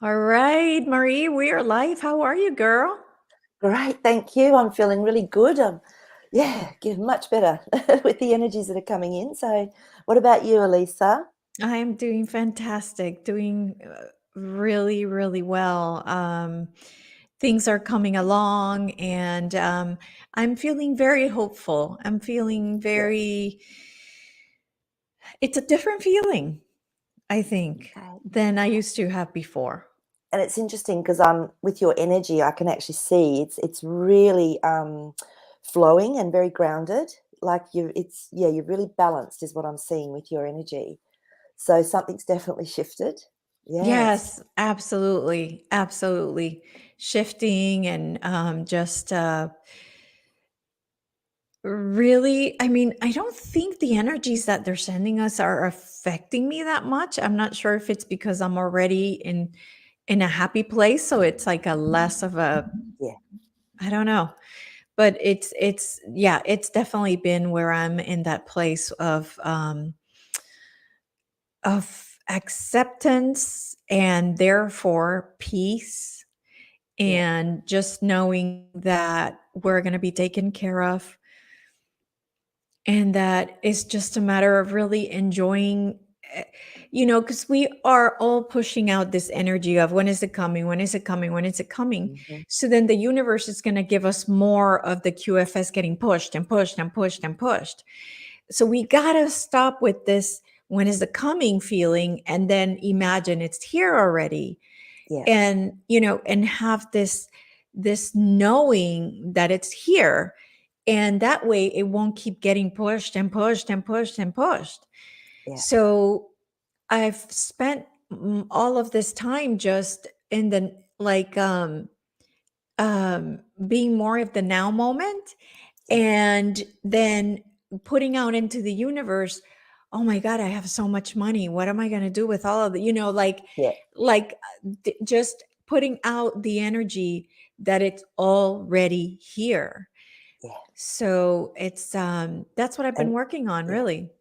All right, Maree, we are live. How are you, girl? Great, thank you. I'm feeling really good. Getting much better with the energies that are coming in. So, what about you, Elisa? I am doing fantastic, doing really, really well. Things are coming along, and I'm feeling very hopeful. I'm feeling Yeah. it's a different feeling, I think, Okay. than I used to have before. And it's interesting because with your energy, I can actually see it's really flowing and very grounded. Like you're really balanced, is what I'm seeing with your energy. So something's definitely shifted. Yes. Yes, absolutely. Absolutely. Shifting and just really, I mean, I don't think the energies that they're sending us are affecting me that much. I'm not sure if it's because I'm already in a happy place, so it's like a less of a, Yeah. I don't know. But it's yeah, it's definitely been where I'm in that place of acceptance and therefore peace, Yeah. and just knowing that we're going to be taken care of, and that it's just a matter of really enjoying, eh, because we are all pushing out this energy of when is it coming, when is it coming, when is it coming. Hmm. So then the universe is going to give us more of the QFS getting pushed and pushed and pushed and pushed. So we got to stop with this when is the coming feeling, and then imagine it's here already, Yeah. and and have this knowing that it's here, and that way it won't keep getting pushed and pushed and pushed and pushed. Yeah. So I've spent all of this time just in the being more of the now moment, Yeah. and then putting out into the universe, oh my god, I have so much money, what am I going to do with all of the, Yeah. like just putting out the energy that it's already here. Yeah. So it's that's what I've been And working on, yeah. really.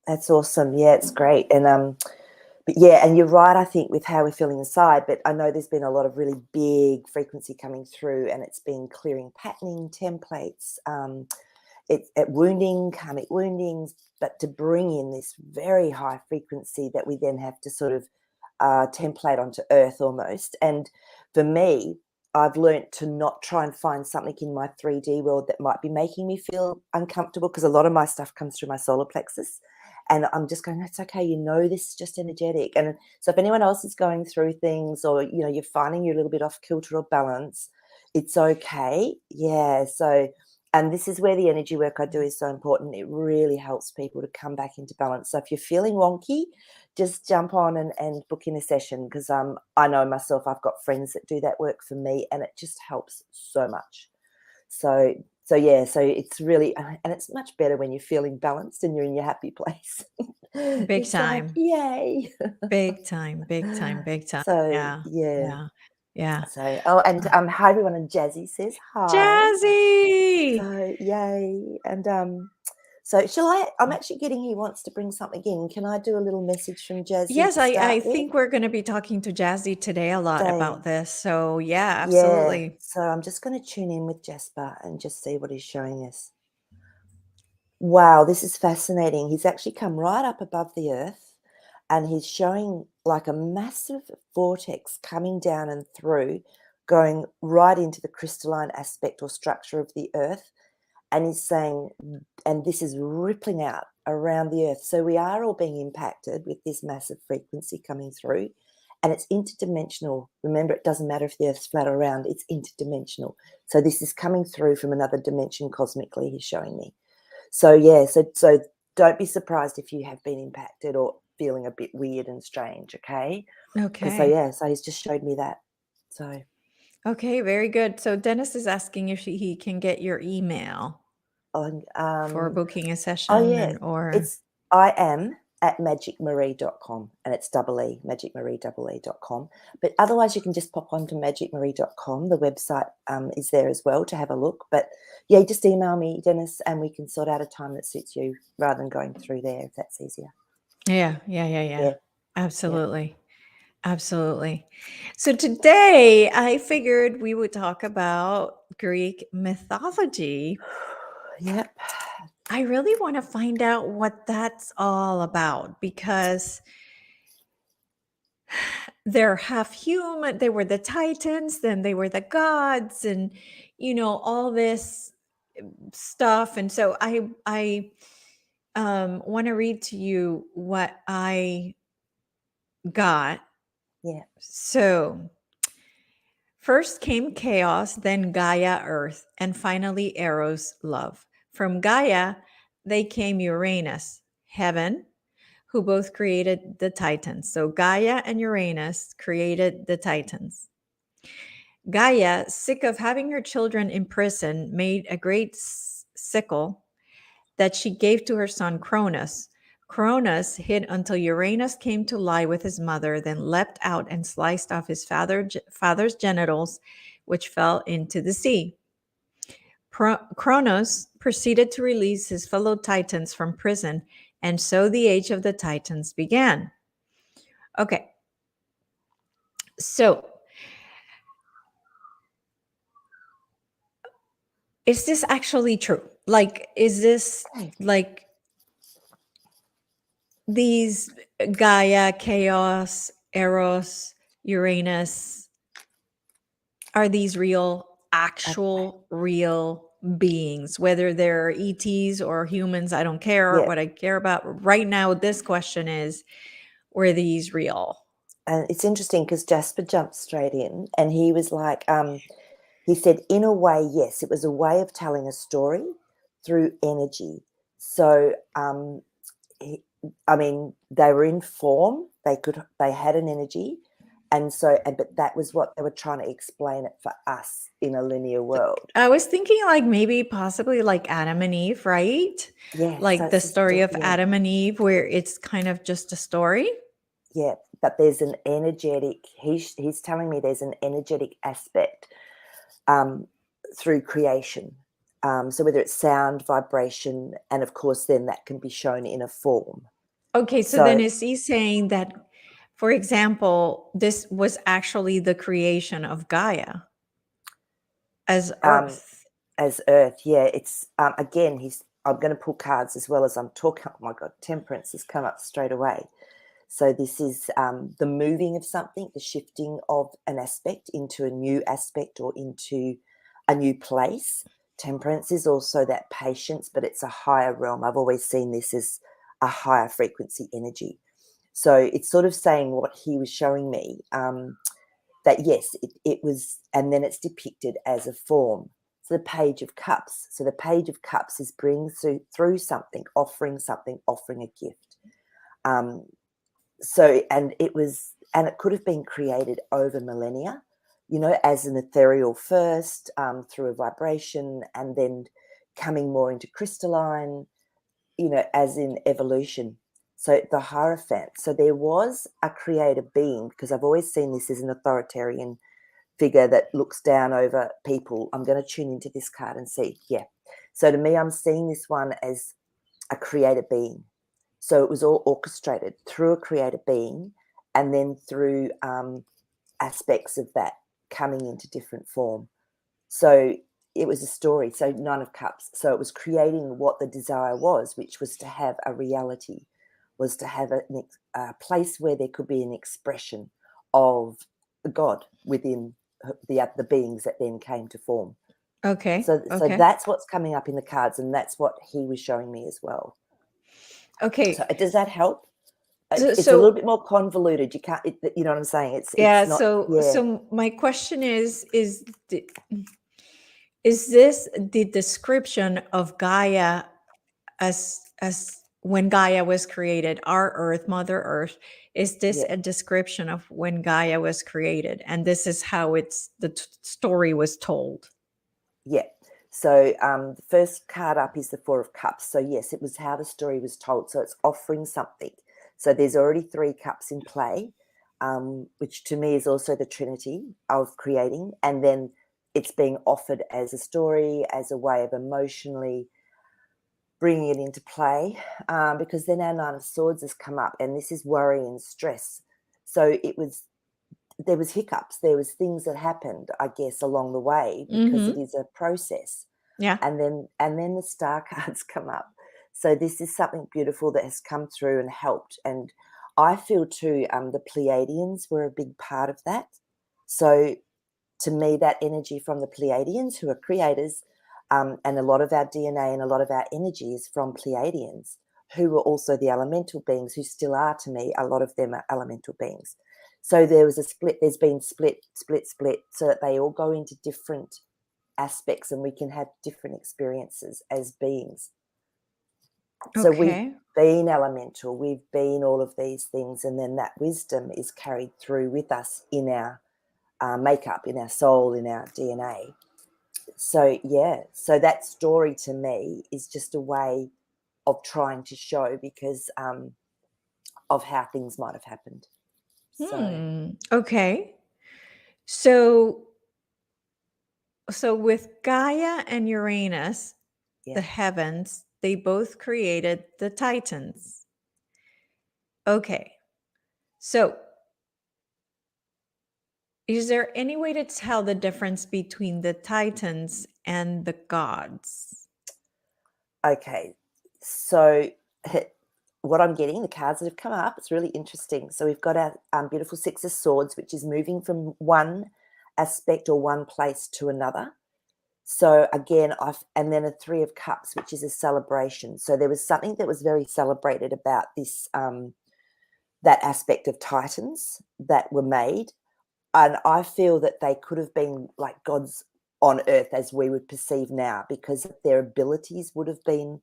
That's awesome. Yeah, it's great. But yeah, and you're right, I think, with how we're feeling inside. But I know there's been a lot of really big frequency coming through, and it's been clearing patterning templates, it's at wounding, karmic woundings, but to bring in this very high frequency that we then have to sort of template onto earth almost. And for me, I've learnt to not try and find something in my 3D world that might be making me feel uncomfortable, because a lot of my stuff comes through my solar plexus. And I'm just going, that's okay, this is just energetic. And so if anyone else is going through things, or, you're finding you're a little bit off kilter or balance, it's okay. Yeah. So, and this is where the energy work I do is so important. It really helps people to come back into balance. So if you're feeling wonky, just jump on and book in a session, because I know myself, I've got friends that do that work for me, and it just helps so much. So yeah, so it's really, and it's much better when you're feeling balanced and you're in your happy place. Big It's like, time. yay. Big time, big time, big time. So Yeah. yeah. Yeah. Yeah. So and hi everyone, and Jazzy says hi. Jazzy. So yay. And so I'm actually getting, he wants to bring something in. Can I do a little message from Jazzy Yes, to I start with? think we're going to be talking to Jazzy today a lot So about this. So, yeah, yeah, absolutely. so I'm just going to tune in with Jasper and just see what he's showing us. Wow, this is fascinating. He's actually come right up above the earth, and he's showing like a massive vortex coming down and through, going right into the crystalline aspect or structure of the earth. And he's saying, and this is rippling out around the earth. So we are all being impacted with this massive frequency coming through, and it's interdimensional. Remember, it doesn't matter if the earth's flat or round, it's interdimensional. So this is coming through from another dimension cosmically, he's showing me. So yeah, so don't be surprised if you have been impacted or feeling a bit weird and strange, okay? Because so Okay. yeah, so he's just showed me that. So Okay, very good. So Dennis is asking if he can get your email on for booking a oh session, yeah, and or it's I am at magicmaree.com, and it's double E, magicmaree.com. But otherwise you can just pop onto magicmaree.com. The website is there as well to have a look. But yeah, just email me, Dennis, and we can sort out a time that suits you rather than going through there, if that's easier. yeah, yeah, yeah, yeah. Yeah, yeah. Absolutely. Absolutely. So today I figured we would talk about Greek mythology. Yep. I really want to find out what that's all about because they're half human. They were the Titans, then they were the gods, and all this stuff. And so I want to read to you what I got. Yeah. So first came chaos, then Gaia, earth, and finally Eros, love. From Gaia, they came Uranus, heaven, who both created the Titans. So Gaia and Uranus created the Titans. Gaia, sick of having her children in prison, made a great sickle that she gave to her son Cronus. Cronus hid until Uranus came to lie with his mother, then leapt out and sliced off his father's genitals, which fell into the sea. Cronus proceeded to release his fellow Titans from prison, and so the age of the Titans began. Okay, so is this actually true? Like, is this Okay. like these Gaia, chaos, Eros, Uranus, are these real, Okay. actual, real beings? Whether they're ETs or humans, I don't care. Yeah. What I care about right now, this question is, were these real? And it's interesting because Jasper jumped straight in and he was like, he said, in a way, yes, it was a way of telling a story through energy. So, I mean, they were in form, they had an energy. And so, but that was what they were trying to explain it for us in a linear world. I was thinking like maybe possibly like Adam and Eve, right? Yeah. So Like the it's a story of yeah. Adam and Eve, where it's kind of just a story. Yeah, but there's an energetic, he's telling me there's an energetic aspect through creation. So whether it's sound, vibration, and of course then that can be shown in a form. Okay, so then So is he saying that, for example, this was actually the creation of Gaia as um, Earth? as Earth, yeah, it's again, I'm going to pull cards as well as I'm talking. Oh my God, Temperance has come up straight away. So this is the moving of something, the shifting of an aspect into a new aspect or into a new place. Temperance is also that patience, but it's a higher realm. I've always seen this as a higher frequency energy. So it's sort of saying what he was showing me, that yes, it was, and then it's depicted as a form. So the Page of Cups. So the Page of Cups is bringing through something, offering a gift. So and it could have been created over millennia, as an ethereal first, through a vibration, and then coming more into crystalline, as in evolution. So the Hierophant. So there was a creator being, because I've always seen this as an authoritarian figure that looks down over people. I'm going to tune into this card and see. Yeah. So to me, I'm seeing this one as a creator being. So it was all orchestrated through a creator being, and then through aspects of that coming into different form. So it was a story. So Nine of Cups. So it was creating what the desire was, which was to have a reality, was to have a place where there could be an expression of God within the beings that then came to form. Okay, So okay, that's what's coming up in the cards, and that's what he was showing me as well. So okay. does that help? So, It's a little so bit more convoluted. You can't, you know what I'm saying? It's yeah. not, So, yeah, so my question is this the description of Gaia as when Gaia was created, our Earth, Mother Earth? Is this yeah, a description of when Gaia was created, and this is how the story was told? yeah. So the first card up is the Four of Cups. So yes, it was how the story was told. So it's offering something. So there's already 3 cups in play, which to me is also the Trinity of creating. And then it's being offered as a story, as a way of emotionally bringing it into play, because then our Nine of Swords has come up, and this is worry and stress. So it was there was hiccups, there was things that happened, I guess, along the way, because it Mm-hmm. is a process. Yeah. And then the star cards come up. So this is something beautiful that has come through and helped. And I feel too, the Pleiadians were a big part of that. So to me, that energy from the Pleiadians, who are creators, and a lot of our DNA and a lot of our energy is from Pleiadians, who were also the elemental beings, who still are to me. A lot of them are elemental beings. So there was a split. There's been split, so that they all go into different aspects, and we can have different experiences as beings. So we've Okay. been elemental, we've been all of these things, and then that wisdom is carried through with us in our makeup, in our soul, in our DNA. So yeah, so that story to me is just a way of trying to show, because of how things might have happened. So Okay. So with Gaia and Uranus, the yeah, heavens, they both created the Titans. Okay. So is there any way to tell the difference between the Titans and the gods? okay. So what I'm getting, the cards that have come up, it's really interesting. So we've got our beautiful Six of Swords, which is moving from one aspect or one place to another. So again, and then a Three of Cups, which is a celebration. So there was something that was very celebrated about this, that aspect of Titans that were made. And I feel that they could have been like gods on earth as we would perceive now, because their abilities would have been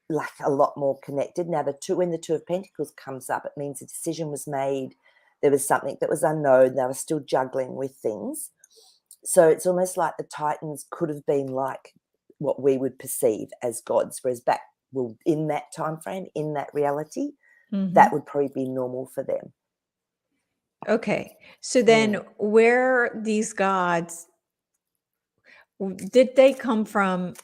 like a lot more connected. Now, when the Two of Pentacles comes up, it means a decision was made. There was something that was unknown. They were still juggling with things. So it's almost like the Titans could have been like what we would perceive as gods, whereas in that time frame, in that reality, that Mhm. would probably be normal for them. Okay. So then Mm. where these gods, did they come from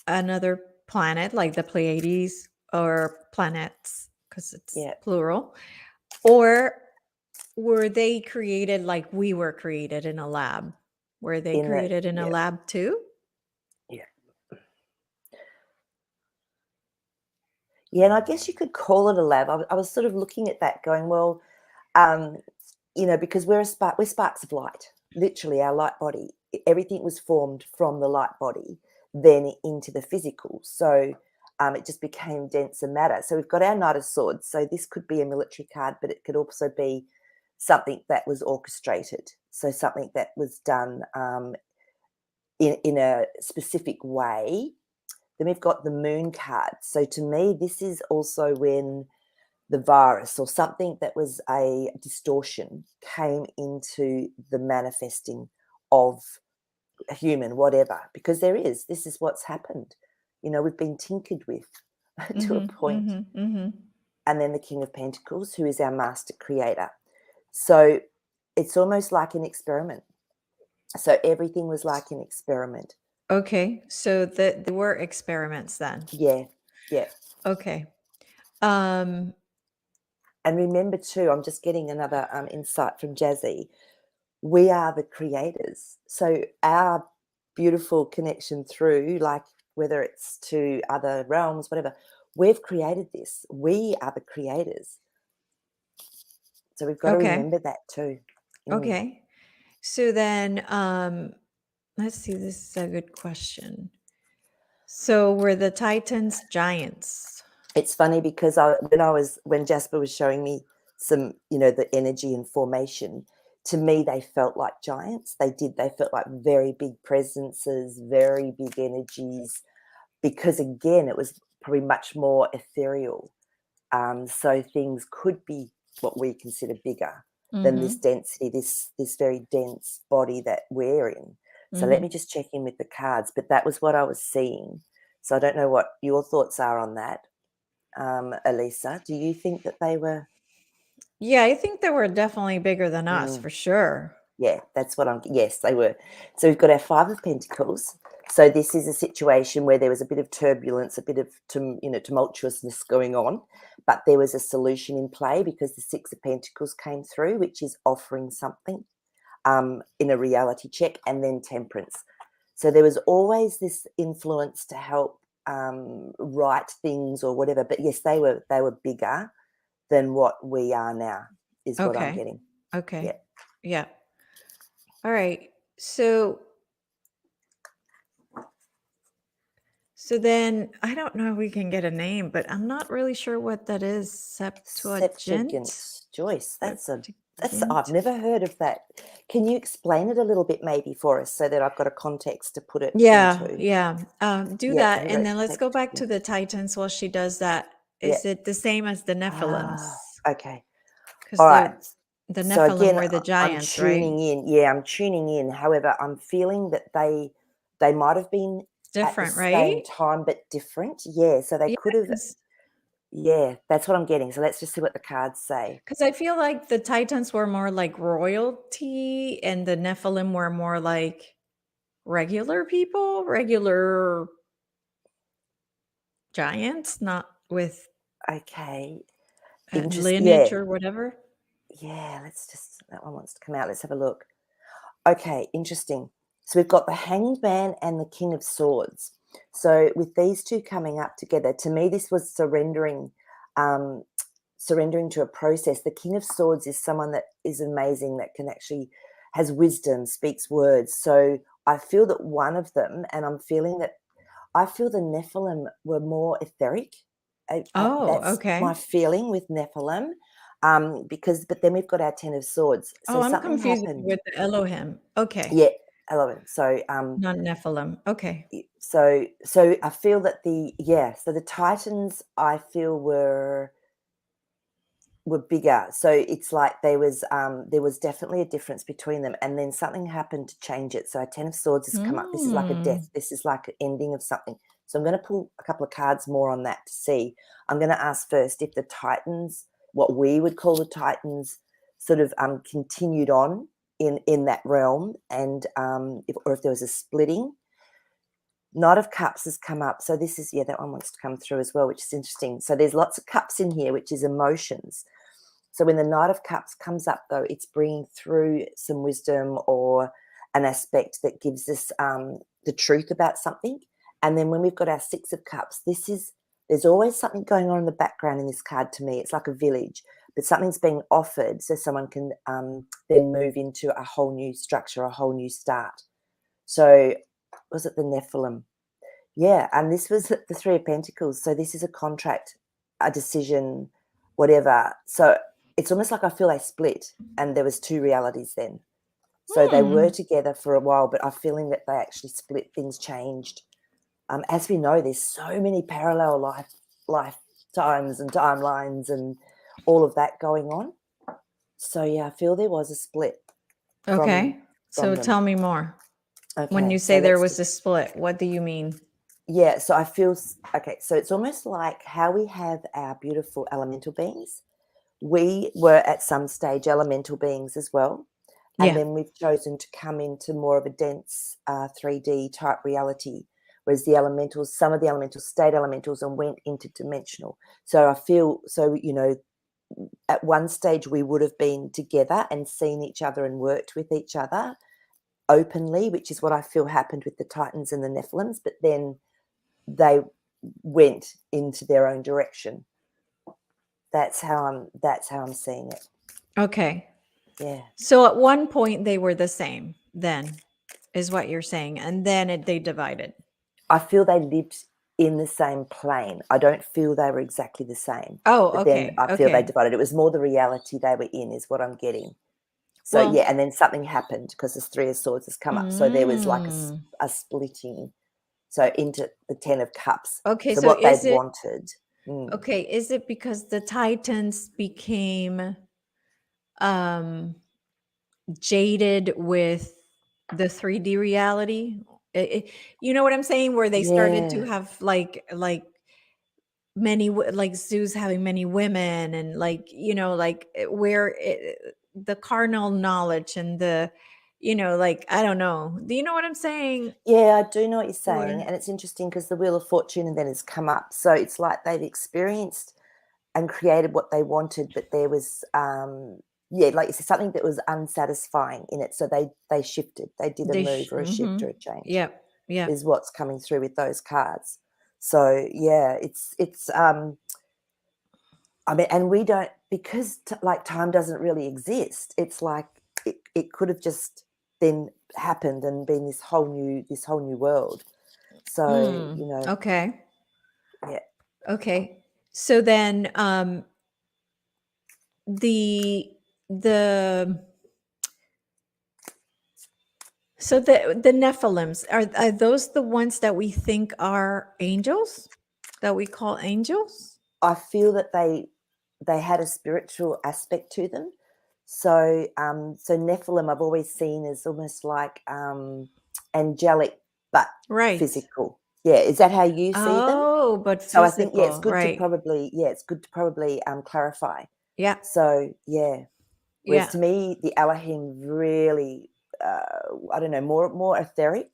another planet like the Pleiades or planets, because it's Yeah, plural, or were they created like we were created in a lab? Were they in that, created in a yeah, lab too? yeah. Yeah, and I guess you could call it a lab. I was sort of looking at that going, well, um, because we're sparks of light, literally our light body. Everything was formed from the light body, then into the physical. So it just became denser matter. So we've got our Knight of Swords. So this could be a military card, but it could also be something that was orchestrated. So something that was done in a specific way. Then we've got the Moon card. So to me, this is also when the virus or something that was a distortion came into the manifesting of a human, whatever, because this is what's happened. We've been tinkered with to a Mhm. point. Mhm. Mhm. And then the King of Pentacles, who is our master creator. So it's almost like an experiment. So everything was like an experiment. Okay. So there were experiments then. Yeah, yeah. Okay. Um And remember too, I'm just getting another insight from Jazzy. We are the creators. So our beautiful connection through, like whether it's to other realms, whatever, we've created this. We are the creators. So we've got to okay. remember that too. Mm. Okay. So then let's see, this is a good question. So were the Titans giants? It's funny because when Jasper was showing me some, the energy and formation, to me they felt like giants. They felt like very big presences, very big energies, because again, it was probably much more ethereal. So things could be what we consider bigger than this Mhm. density, this very dense body that we're in. So let me Mhm. just check in with the cards. But that was what I was seeing. So I don't know what your thoughts are on that, Elisa. Do you think that they were? Yeah, I think they were definitely bigger than us Mm, for sure. yeah, that's what I'm. Yes, they were. So we've got our Five of Pentacles. So this is a situation where there was a bit of turbulence, a bit of tumultuousness going on, but there was a solution in play because the Six of Pentacles came through, which is offering something in a reality check, and then Temperance. So there was always this influence to help right things or whatever. But yes, they were bigger than what we are now, is what I'm Okay. getting. Okay. Yeah. Yeah. All right. So then I don't know if we can get a name, but I'm not really sure what that is. Septuagint? Septuagint, Joyce. That's I've Septuagint? never heard of that. Can you explain it a little bit maybe for us so that I've got a context to put it Yeah, into? yeah. Do Yeah, that. have you got And it? then let's go back to Septuagint. the Titans while she does that. Yeah. Is it the same as the Ah, Nephilims? okay. Because All right. the So Nephilim again, were the I'm giants, right? tuning in. Yeah, I'm tuning in. However, I'm feeling that they might have been at the Different, right? same time but different. Yeah, so they Yeah, could have. Yeah, that's what I'm getting. So let's just see what the cards say. because I feel like the Titans were more like royalty and the Nephilim were more like regular people, regular giants, not with Okay, lineage Yeah, or whatever. yeah. That one wants to come out. Let's have a look. Okay, interesting. So we've got the Hanged Man and the King of Swords. So with these two coming up together, to me, this was um, surrendering to a process. The King of Swords is someone that is amazing, that can actually has wisdom, speaks words. So I feel that one of them, and I feel the Nephilim were more etheric. Oh, That's my okay. feeling with Nephilim. But then we've got our Ten of Swords. So Oh, I'm something confusing happened. with the Elohim. Okay. Yeah, I love it. So Not Nephilim. Okay. so I feel that so the Titans I feel were bigger. So it's like there was definitely a difference between them, and then something happened to change it. So a Ten of Swords has come up. This is like a Hmm. death. This is like an ending of something. So I'm going to pull a couple of cards more on that to see. I'm going to ask first if the Titans, what we would call the Titans, sort of continued on in that realm, and if there was a splitting. Knight of Cups has come up. So this is, that one wants to come through as well, which is interesting. So there's lots of cups in here, which is emotions. So when the Knight of Cups comes up, though, it's bringing through some wisdom or an aspect that gives us the truth about something. And then when we've got our Six of Cups, there's always something going on in the background in this card to me. It's like a village, but something's being offered so someone can then move into a whole new structure, a whole new start. So was it the Nephilim? Yeah, and this was the Three of Pentacles. So this is a contract, a decision, whatever. So it's almost like I feel they split and there was two realities then. So they were Hmm. together for a while, but I'm feeling that they actually split, things changed. As we know, there's so many parallel lifetimes and timelines and all of that going on. So yeah, I feel there was a split from Okay. So them. tell me more. When you Okay, so say there let's was a split, what do you mean? Yeah, so I feel okay. So it's almost like how we have our beautiful elemental beings. We were at some stage elemental beings as well. And Yeah. then we've chosen to come into more of a dense 3D type reality, whereas some of the elementals stayed elementals and went interdimensional. So I feel, at one stage we would have been together and seen each other and worked with each other openly, which is what I feel happened with the Titans and the Nephilims. But then they went into their own direction. That's how I'm seeing it. Okay. Yeah. So at one point they were the same, then is what you're saying. And then they divided. I feel they lived in the same plane. I don't feel they were exactly the same. Oh, But then okay. I feel they Okay. divided. It was more the reality they were in is what I'm getting. So yeah, Well, and then something happened because this Three of Swords has come up. So there was like mm, a splitting. So into the Ten of Cups. okay. So So what they'd is it wanted. Mm, okay? Is it because the Titans became um jaded with the 3D reality? You know what I'm saying? Where they started to yeah. have like like Zeus having many women and like where the carnal knowledge and the like, I don't know. Do you know what I'm saying? Yeah, I do know what you're saying, Or and it's interesting because the Wheel of Fortune and then has come up. So it's like they've experienced and created what they wanted, but there was, yeah, like you said, something that was unsatisfying in it. So they shifted. They did a move or a shift or a change. Yep. Yep. Is what's coming through with those cards. So yeah, it's I mean, and we don't, because like time doesn't really exist. It's like it could have just been happened and been this whole new world. So Okay. yeah, Okay. So then the the so the Nephilims, are those the ones that we think are angels? That we call angels? I feel that they had a spiritual aspect to them. So so Nephilim I've always seen as almost like angelic but Right. physical. Yeah, is that how you see them? Oh, but So I think, yeah, physical, right. it's good to probably clarify. Yeah. So yeah, whereas Yeah. to me, the Elohim really, I don't know, more etheric.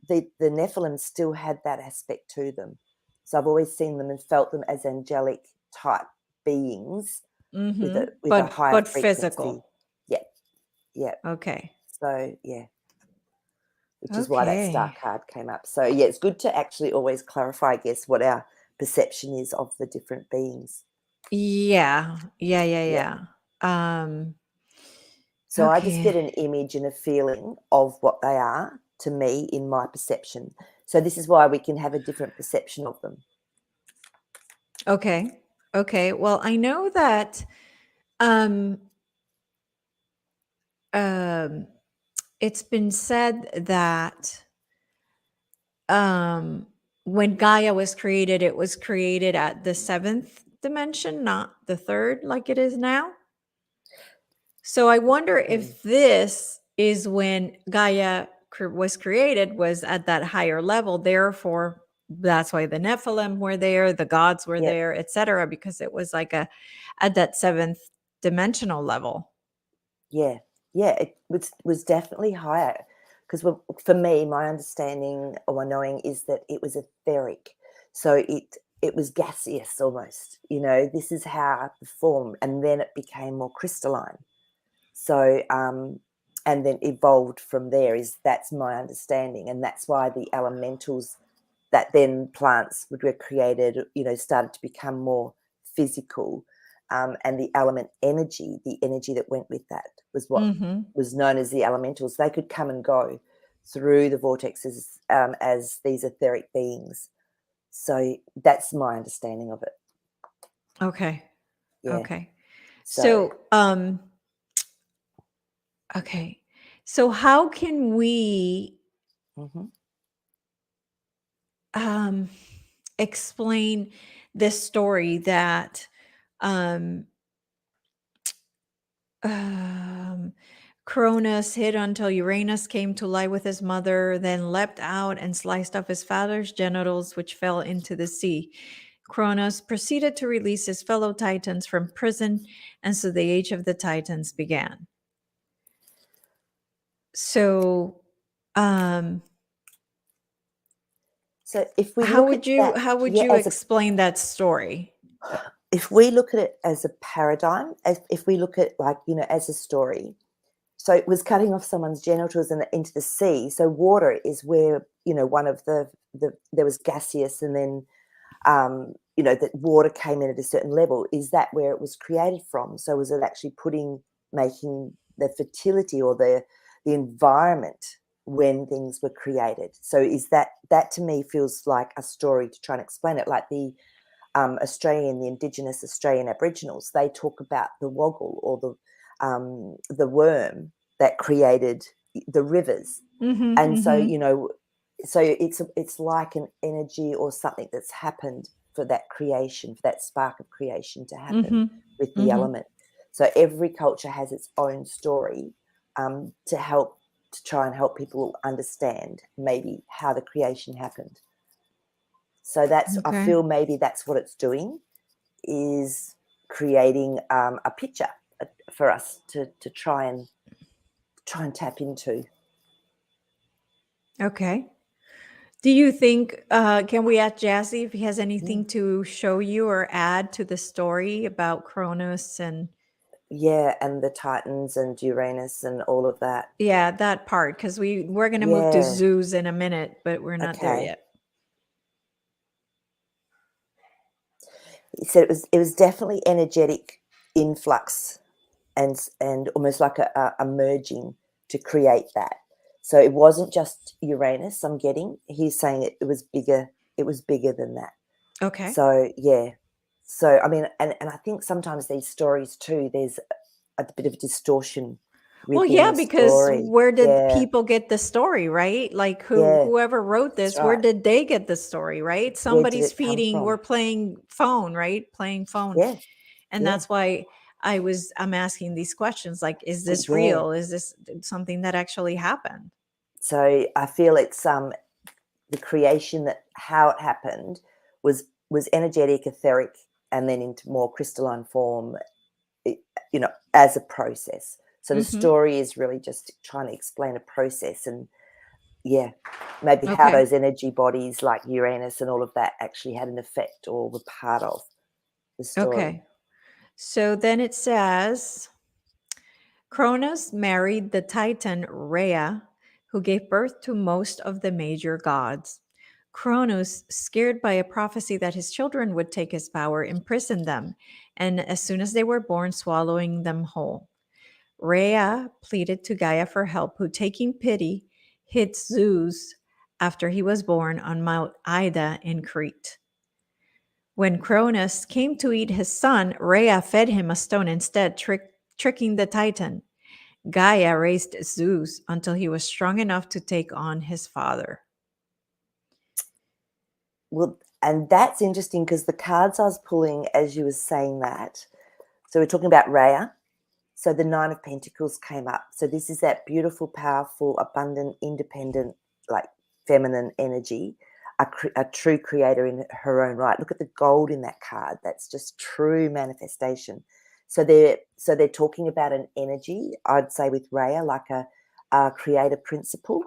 The Nephilim still had that aspect to them. So I've always seen them and felt them as angelic type beings with Mm-hmm. a But higher but frequency. physical. Yeah, yeah. Okay. So yeah, which is why that star Okay. card came up. So yeah, it's good to actually always clarify, I guess, what our perception is of the different beings. Yeah. Yeah, yeah, Yeah. yeah. Um, So I just get okay. an image and a feeling of what they are to me in my perception. So this is why we can have a different perception of them. Okay. Okay. Well, I know that um um it's been said that um when Gaia was created, it was created at the seventh dimension, not the third like it is now. So I wonder Mm. if this is when Gaia was created, was at that higher level. Therefore, that's why the Nephilim were there, the gods were Yep. there, etc. Because it was like a at that seventh dimensional level. Yeah. Yeah. It was definitely higher because for me, my understanding or my knowing is that it was etheric. So it was gaseous almost. This is how the form, and then it became more crystalline. So and then evolved from there. That's my understanding, and that's why the elementals that then plants were created, started to become more physical. And the element energy, the energy that went with that, was what Mm-hmm. was known as the elementals. They could come and go through the vortexes as these etheric beings. So that's my understanding of it. Okay. Yeah. Okay. So, So, okay. So how can we mhm. um explain this story that um um Cronus hid until Uranus came to lie with his mother, then leapt out and sliced off his father's genitals, which fell into the sea. Cronus proceeded to release his fellow Titans from prison, and so the age of the Titans began. So, um, So if we look at that, how would yeah, you explain that story? if we look at it as a paradigm, if we look at like, as a story, so it was cutting off someone's genitals and into the sea. So water is where, one of there was gaseous, and then, that water came in at a certain level. Is that where it was created from? So was it actually making the fertility or the environment when things were created? So is that to me feels like a story to try and explain it, like the the Indigenous Australian Aboriginals, they talk about the woggle or the worm that created the rivers, Mm-hmm, and so mm-hmm, so it's like an energy or something that's happened for that creation, for that spark of creation to happen mm-hmm, with the mm-hmm. element. So every culture has its own story to try and help people understand maybe how the creation happened. So I Okay. feel maybe that's what it's doing, is creating a picture for us to try try and tap into. Okay. Do you think, can we ask Jazzy if he has anything to show you or add to the story about Cronus and Yeah, and the Titans and Uranus and all of that. yeah, that part? Because we're gonna move to Yeah. Zeus in a minute, but we're not there Okay. yet. He said it was definitely energetic influx and almost like a merging to create that. So it wasn't just Uranus. I'm getting. He's saying it was bigger. It was bigger than that. Okay. So yeah. So I mean, and I think sometimes these stories too, there's a bit of distortion Well, within yeah, the because story. where did Yeah, people get the story, right? Like yeah, whoever wrote that's this, where right. did they get the story, right? Where did Somebody's it come feeding, we're from? playing phone, right? Playing phone. Yeah, And yeah, that's why I'm asking these questions like, is this yeah. real? Is this something that actually happened? So I feel it's the creation, that how it happened was energetic, etheric, and then into more crystalline form, it, as a process. So the Mhm. story is really just trying to explain a process, and yeah, maybe how Okay. those energy bodies like Uranus and all of that actually had an effect or were part of the story. Okay. So then it says Cronus married the Titan Rhea, who gave birth to most of the major gods. Cronus, scared by a prophecy that his children would take his power, imprisoned them, and as soon as they were born, swallowing them whole. Rhea pleaded to Gaia for help, who, taking pity, hid Zeus after he was born on Mount Ida in Crete. When Cronus came to eat his son, Rhea fed him a stone instead, tricking the Titan. Gaia raised Zeus until he was strong enough to take on his father. Well, and that's interesting because the cards I was pulling as you were saying that. So we're talking about Rhea. So the Nine of Pentacles came up. So this is that beautiful, powerful, abundant, independent, like feminine energy, a true creator in her own right. Look at the gold in that card. That's just true manifestation. So they're talking about an energy, I'd say with Rhea, like a creator principle.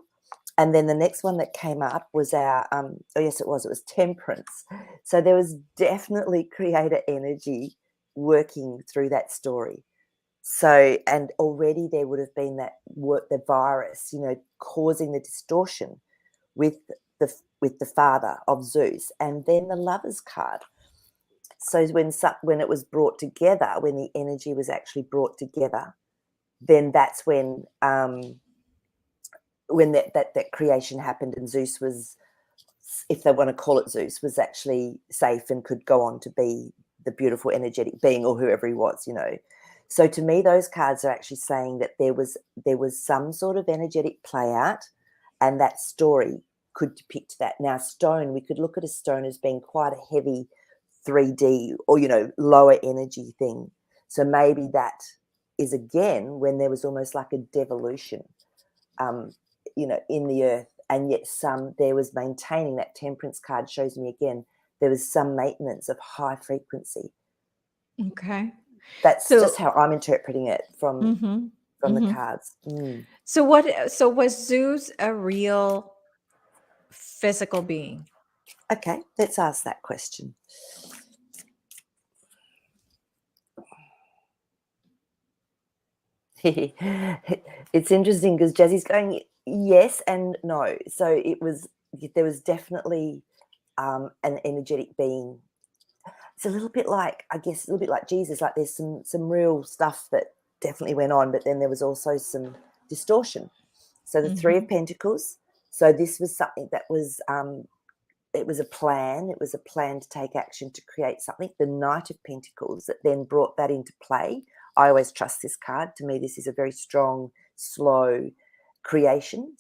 And then the next one that came up was our oh yes, it was temperance. So there was definitely creator energy working through that story. So, and already there would have been that work, the virus, causing the distortion with with the father of Zeus, and then the Lovers card. So when it was brought together, when the energy was actually brought together, then that's when that creation happened, and Zeus was, if they want to call it Zeus, was actually safe and could go on to be the beautiful energetic being or whoever he was. So to me, those cards are actually saying that there was some sort of energetic play out, and that story could depict that. Now, stone, we could look at a stone as being quite a heavy 3D or lower energy thing. So maybe that is again when there was almost like a devolution, um, in the earth, and yet there was maintaining. That temperance card shows me again there was some maintenance of high frequency. Okay. That's just So, how I'm interpreting it from mhm, the mhm. cards. So was Zeus a real physical being? Okay, let's ask that question. It's interesting because Jazzy's going yes and no. So there was definitely an energetic being. It's a little bit like, I guess, a little bit like Jesus. Like there's some real stuff that definitely went on, but then there was also some distortion. So the Three of Mhm. Pentacles. So this was something that was it was a plan. It was a plan to take action to create something. The Knight of Pentacles that then brought that into play. I always trust this card. To me, this is a very strong, slow creation.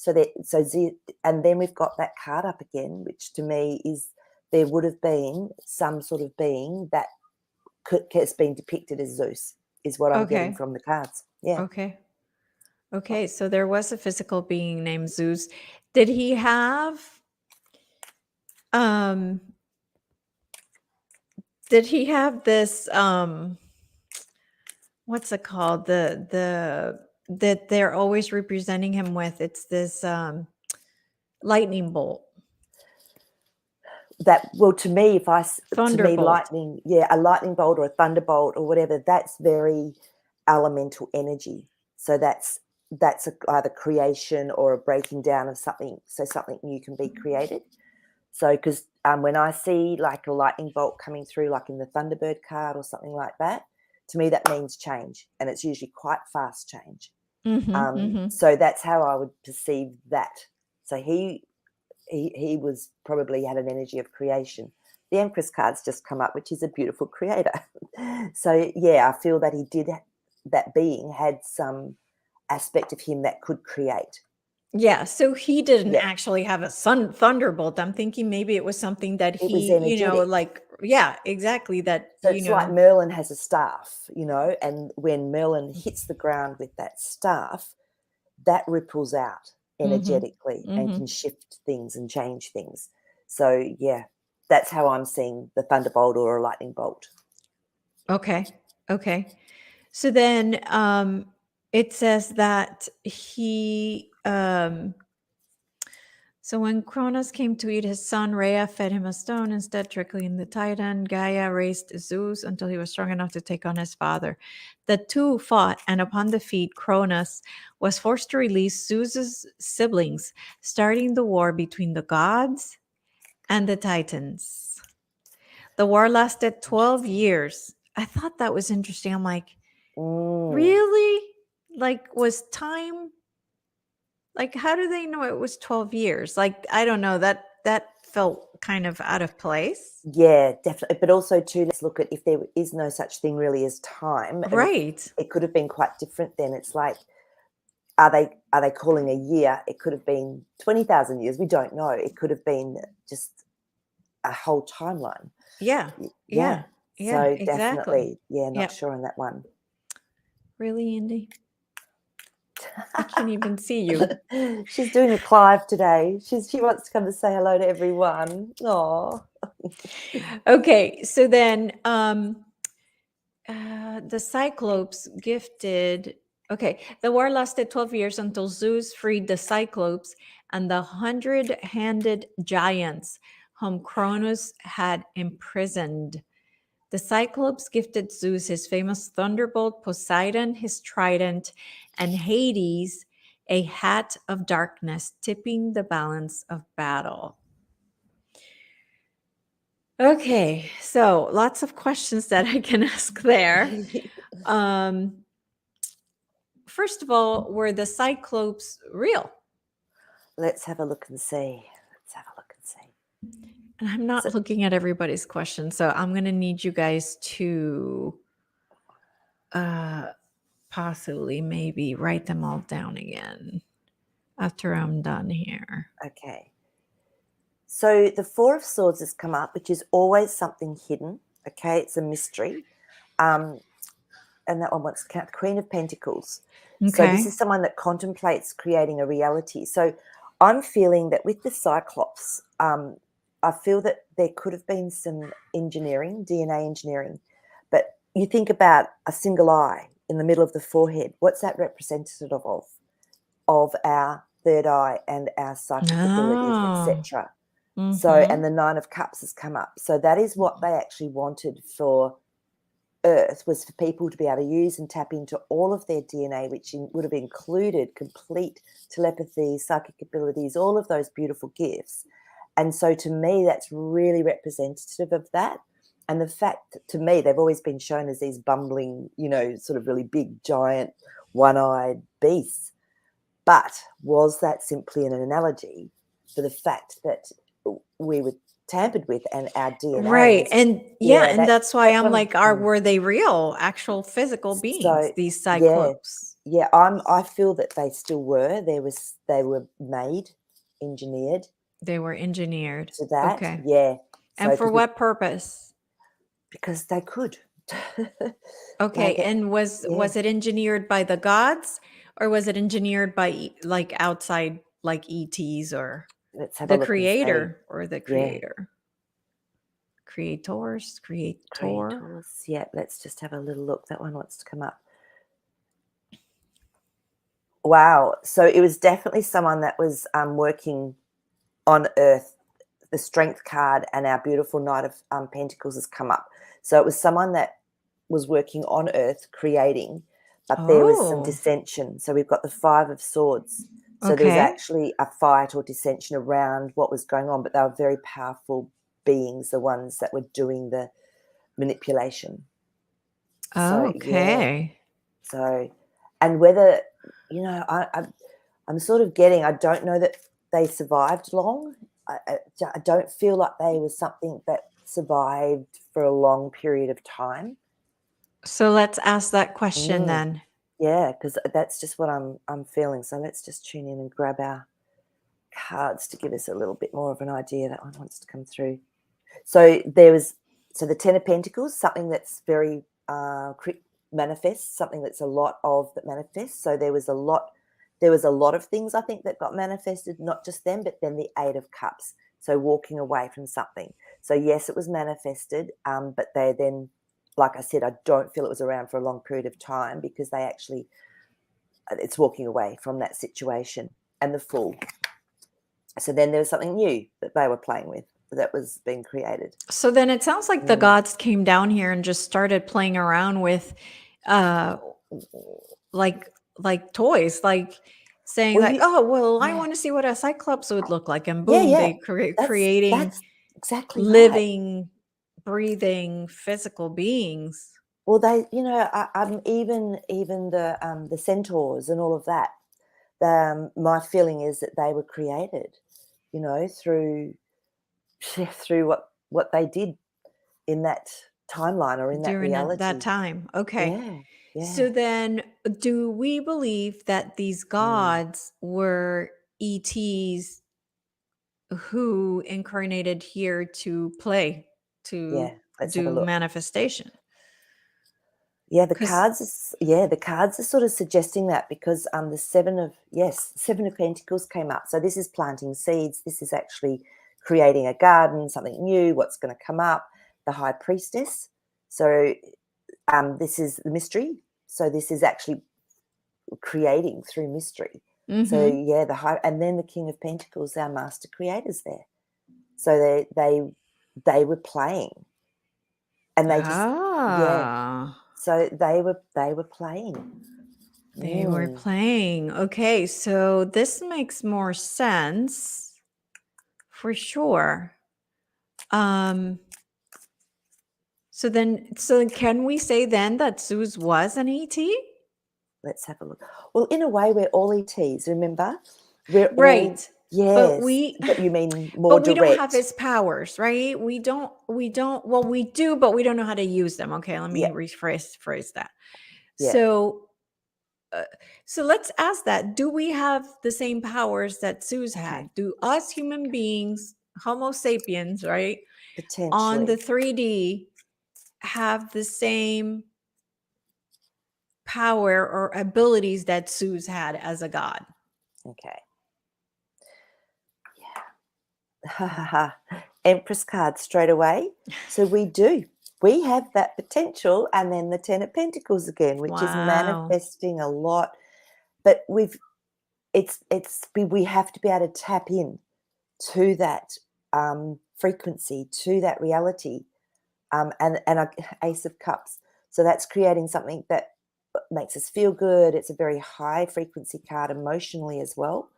And then we've got that card up again, which to me is there would have been some sort of being that has been depicted as Zeus, is what I'm getting Okay. from the cards. Yeah. Okay. Okay. So there was a physical being named Zeus. Did he have um this what's it called? The that they're always representing him with. It's this lightning bolt. That, well, to me, to me, Thunderbolt. lightning, a lightning bolt or a thunderbolt or whatever, that's very elemental energy. So that's either creation or a breaking down of something, so something new can be created. So because when I see like a lightning bolt coming through, like in the Thunderbird card or something like that, to me that means change, and it's usually quite fast change. So that's how I would perceive that. So he was probably had an energy of creation. The Empress card's just come up, which is a beautiful creator. So yeah, I feel that that being had some aspect of him that could create. Yeah, so he didn't Yeah, actually have a thunderbolt. I'm thinking maybe it was something that it was he, energetic. like, yeah, exactly. That, So it's like Merlin has a staff, and when Merlin hits the ground with that staff, that ripples out energetically and can shift things and change things. So yeah, that's how I'm seeing the thunderbolt or a lightning bolt. Okay. Okay. So then it says that so when Cronus came to eat his son, Rhea fed him a stone instead, trickling the Titan. Gaia raised Zeus until he was strong enough to take on his father. The two fought, and upon defeat, Cronus was forced to release Zeus's siblings, starting the war between the gods and the Titans. The war lasted 12 years. I thought that was interesting. I'm like, really? Like, was time, like, how do they know it was 12 years? Like, I don't know, that felt kind of out of place. Yeah, definitely. But also too, let's look at if there is no such thing really as time. And Right. it could have been quite different then. It's like, are they calling a year? It could have been 20,000 years. We don't know. It could have been just a whole timeline. Yeah. Yeah. Yeah, So exactly. definitely, not Yep. sure on that one. Really, Indy? I can't even see you. She's doing a Clive today. She wants to come and say hello to everyone. Oh. Okay, so then the Cyclops gifted. Okay, the war lasted 12 years until Zeus freed the Cyclops and the 100-handed giants whom Cronus had imprisoned. The Cyclops gifted Zeus his famous thunderbolt, Poseidon his trident, and Hades a hat of darkness, tipping the balance of battle. Okay, so lots of questions that I can ask there. First of all, were the Cyclops real? Let's have a look and see. And I'm not looking at everybody's questions, so I'm going to need you guys to possibly maybe write them all down again after I'm done here. Okay. So the Four of Swords has come up, which is always something hidden. Okay, it's a mystery. And that one wants to count the Queen of Pentacles. Okay. So this is someone that contemplates creating a reality. So I'm feeling that with the Cyclops, I feel that there could have been some engineering, DNA engineering. But you think about a single eye in the middle of the forehead. What's that representative of? Of our third eye and our psychic abilities, etc. So, and the Nine of Cups has come up. So that is what they actually wanted for Earth, was for people to be able to use and tap into all of their DNA, which would have included complete telepathy, psychic abilities, all of those beautiful gifts. And so to me, that's really representative of that. And the fact, to me, they've always been shown as these bumbling, sort of really big, giant, one-eyed beasts. But was that simply an analogy for the fact that we were tampered with and our DNA? Right. And and that's why I'm like, Mm. were they real, actual physical beings, these Cyclops? Yeah, I feel that they still were. They were made, engineered. They were engineered. To that. Okay. Yeah. And for what purpose? Because they could. Okay. And was it engineered by the gods, or was it engineered by like outside, like ETs, or Let's have a the look creator, or the Yeah. creator? Creators. Creators. Yeah, let's just have a little look. That one wants to come up. Wow. So it was definitely someone that was working on Earth. The Strength card and our beautiful Knight of Pentacles has come up. So it was someone that was working on Earth, creating, but there was some Oh, dissension. So we've got the Five of Swords. So there was okay. actually a fight or dissension around what was going on, but they were very powerful beings, the ones that were doing the manipulation. So yeah. Okay. So, and whether I'm sort of getting. I don't know that they survived long. I don't feel like they were something that survived for a long period of time. So let's ask that question Mm, then. yeah, because that's just what I'm feeling. So let's just tune in and grab our cards to give us a little bit more of an idea. That one wants to come through. So the Ten of Pentacles, something that's very manifests, something that's a lot of that manifests. So there was a lot of things I think that got manifested, not just them, but then the Eight of Cups. So walking away from something. So yes, it was manifested, but they then, like I said, I don't feel it was around for a long period of time because they actually, it's walking away from that situation. And the Fool. So then there was something new that they were playing with that was being created. So then it sounds like the Mm. gods came down here and just started playing around with uh like toys, like saying Well, like, "Oh, well, I yeah, want to see what a cyclops would look like." And yeah, boom, yeah. they creating That's exactly right. living, breathing, physical beings. Well, I'm even the centaurs and all of that. My feeling is that they were created, through through what they did in that timeline or in that During that reality. time. Okay. Yeah, So yeah. then do we believe that these Mm, gods were ETs who incarnated here to play, to yeah. Let's have a do look. manifestation? Yeah, Because the cards are sort of suggesting that because the Seven of Pentacles came up. So this is planting seeds. This is actually creating a garden, something new, what's going to come up. The High Priestess. So this is the mystery. So this is actually creating through mystery. So mhm. yeah, and then the King of Pentacles, our master creators there. So they were playing and they just yeah. Ah, So they were playing. they were Mm. playing. Okay, so this makes more sense for sure. Um, so can we say then that Zeus was an ET? Let's have a look. Well, in a way, we're all ETs, remember? We're all, Right. But yes, we but you mean more but we don't have direct. his powers, right? We don't well, we do, but we don't know how to use them. Okay, let me Yeah, phrase that. yeah. So uh, so let's ask that. Do we have the same powers that Zeus Okay, had? Do us human beings, Homo sapiens, right, on the potentially. 3D have the same power or abilities that Zeus had as a god? Okay. Ha ha ha. Empress card straight away. So we do. We have that potential, and then the Ten of Pentacles again, which is Wow. manifesting a lot. But we have to be able to tap in to that frequency, to that reality, and a Ace of Cups. So that's creating something that makes us feel good. It's a very high frequency card emotionally as well.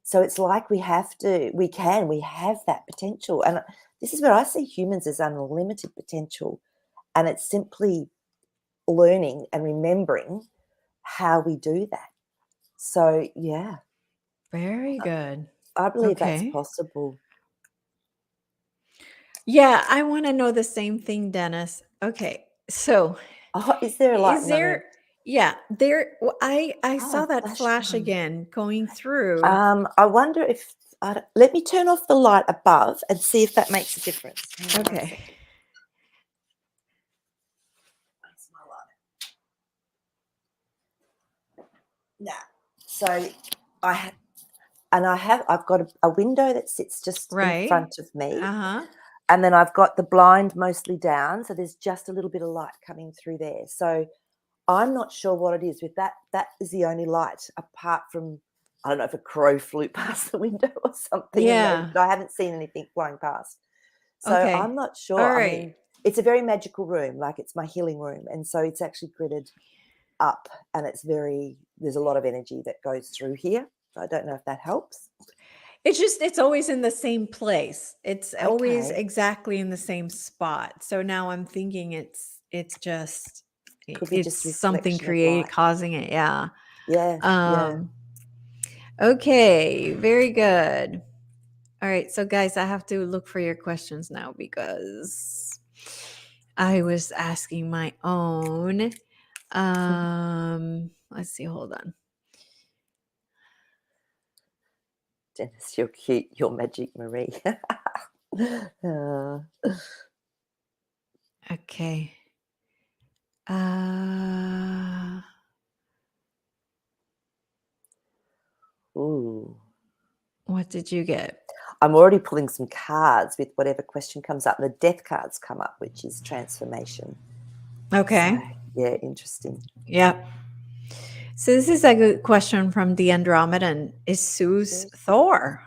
So it's like we have that potential. And this is where I see humans as unlimited potential. And it's simply learning and remembering how we do that. So, yeah, Very good. I believe that's Okay. possible. Yeah, I want to know the same thing, Dennis. Okay. So, Oh, is there a light is in my there room? yeah, I saw Oh, that flash flash one. again going through. I wonder if let me turn off the light above and see if that makes a difference. Hang on one Okay. second. Where's my light? No. So I have, I've got a window that sits just in Right. front of me, Uh-huh. and then I've got the blind mostly down, so there's just a little bit of light coming through there. So I'm not sure what it is with that. That is the only light, apart from, I don't know if a crow flew past the window or something, and maybe, Yeah. but I haven't seen anything flying past. So I'm Okay. not sure. All I right. mean, it's a very magical room, like it's my healing room, and so it's actually gridded up, and there's a lot of energy that goes through here. So I don't know if that helps. It's always in the same place. It's always Okay, exactly in the same spot. So now I'm thinking it's just could be it's just something reflection of created light. causing it. Yeah. Yeah, yeah. Um okay, very good. All right, so guys, I have to look for your questions now because I was asking my own. Let's see, hold on. Dennis, you're cute. You're magic, Maree. Uh, Okay. Uh ooh. what did you get? I'm already pulling some cards with whatever question comes up. The death cards come up, which is transformation. So, Okay. yeah, interesting. Yep. So this is a good question from the Andromedan. Is Zeus Zeus, Thor?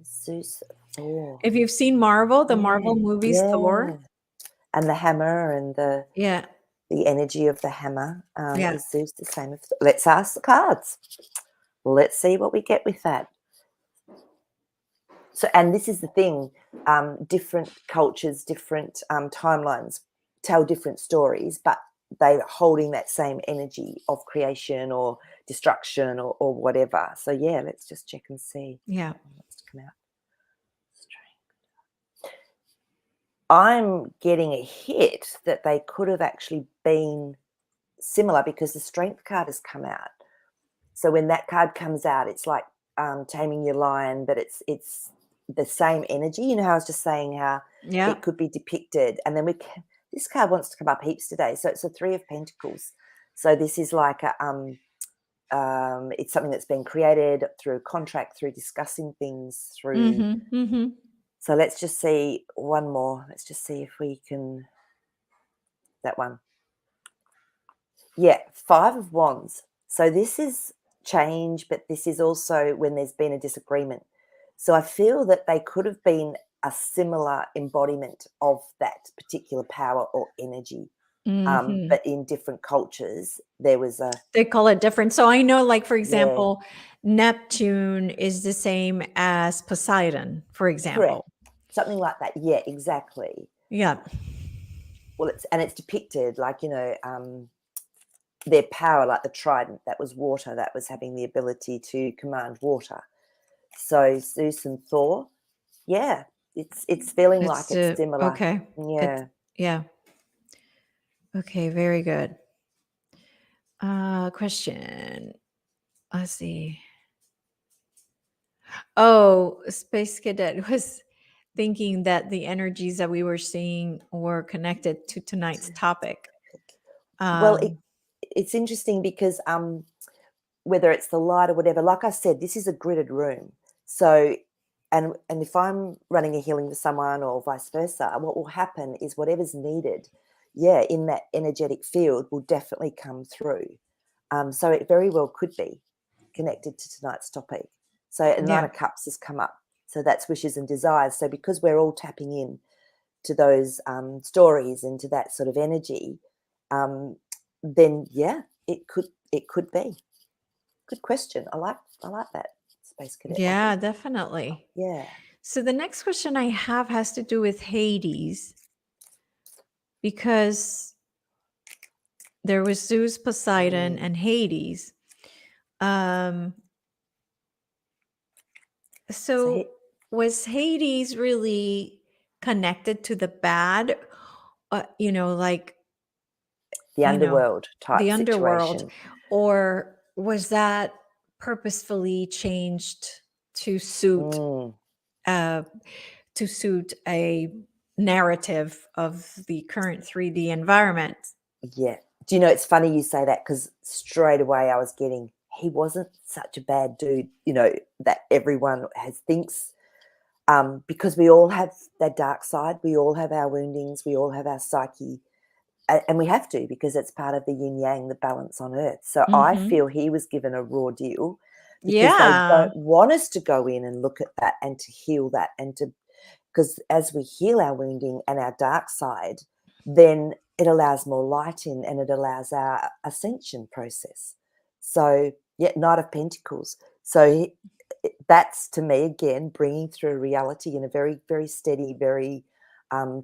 Zeus, Thor. If you've seen Marvel, the Marvel Yeah, movies yeah. Thor. And the hammer and Yeah. the energy of the hammer, Yeah. is Zeus the same as, let's ask the cards. Let's see what we get with that. So, and this is the thing, different cultures, different timelines tell different stories, but they're holding that same energy of creation or destruction or whatever. So, yeah, let's just check and see. Yeah. That one wants to come out. I'm getting a hit that they could have actually been similar because the strength card has come out. So when that card comes out, it's like taming your lion, but it's the same energy. You know how I was just saying how Yeah. it could be depicted, and then this card wants to come up heaps today. So it's a Three of Pentacles. So this is like it's something that's been created through contract, through discussing things, through. Mhm. Mhm. So let's just see one more. Let's just see if we can. That one. Yeah, Five of Wands. So this is change, but this is also when there's been a disagreement. So I feel that they could have been a similar embodiment of that particular power or energy. Mhm. But in different cultures, there was a, They call it different. So I know, like, for yeah, example, Neptune is the same as Poseidon, for correct. example. Something like that. Yeah, exactly. Yeah. Well, it's depicted like, their power, like the trident, that was water, that was having the ability to command water. So Zeus and Thor, yeah, it's feeling like It's it's similar. okay. It's Yeah. yeah. Okay, very good. Question. Let's see. Oh, Space Cadet was thinking that the energies that we were seeing were connected to tonight's topic. Well, Um, it's interesting because whether it's the light or whatever, like I said, this is a gridded room. So and if I'm running a healing for someone or vice versa, what will happen is whatever's needed, yeah, in that energetic field will definitely come through. So it very well could be connected to tonight's topic. So the Nine yeah. of Cups has come up. So that's wishes and desires. So because we're all tapping in to those stories and to that sort of energy, then yeah, it could be. Good question. I like that, Space Cadet. I Yeah, think, definitely. yeah. So the next question I have has to do with Hades because there was Zeus, Poseidon, Mm. and Hades. Um, So so was Hades really connected to the bad? Like, the you know, underworld type the underworld, situation. or was that purposefully changed to suit Mm, uh, to suit a narrative of the current 3D environment? yeah. Do you know, it's funny you say that because straight away I was getting, he wasn't such a bad dude, that everyone thinks, because we all have that dark side. We all have our woundings. We all have our psyche. and we have to, because it's part of the yin yang, the balance on earth. So I Mhm. feel he was given a raw deal because they Yeah. don't want us to go in and look at that and to heal that, and to, because as we heal our wounding and our dark side, then it allows more light in, and it allows our ascension process. So, yeah, Knight of Pentacles. So that's, to me, again, bringing through reality in a very, very steady, very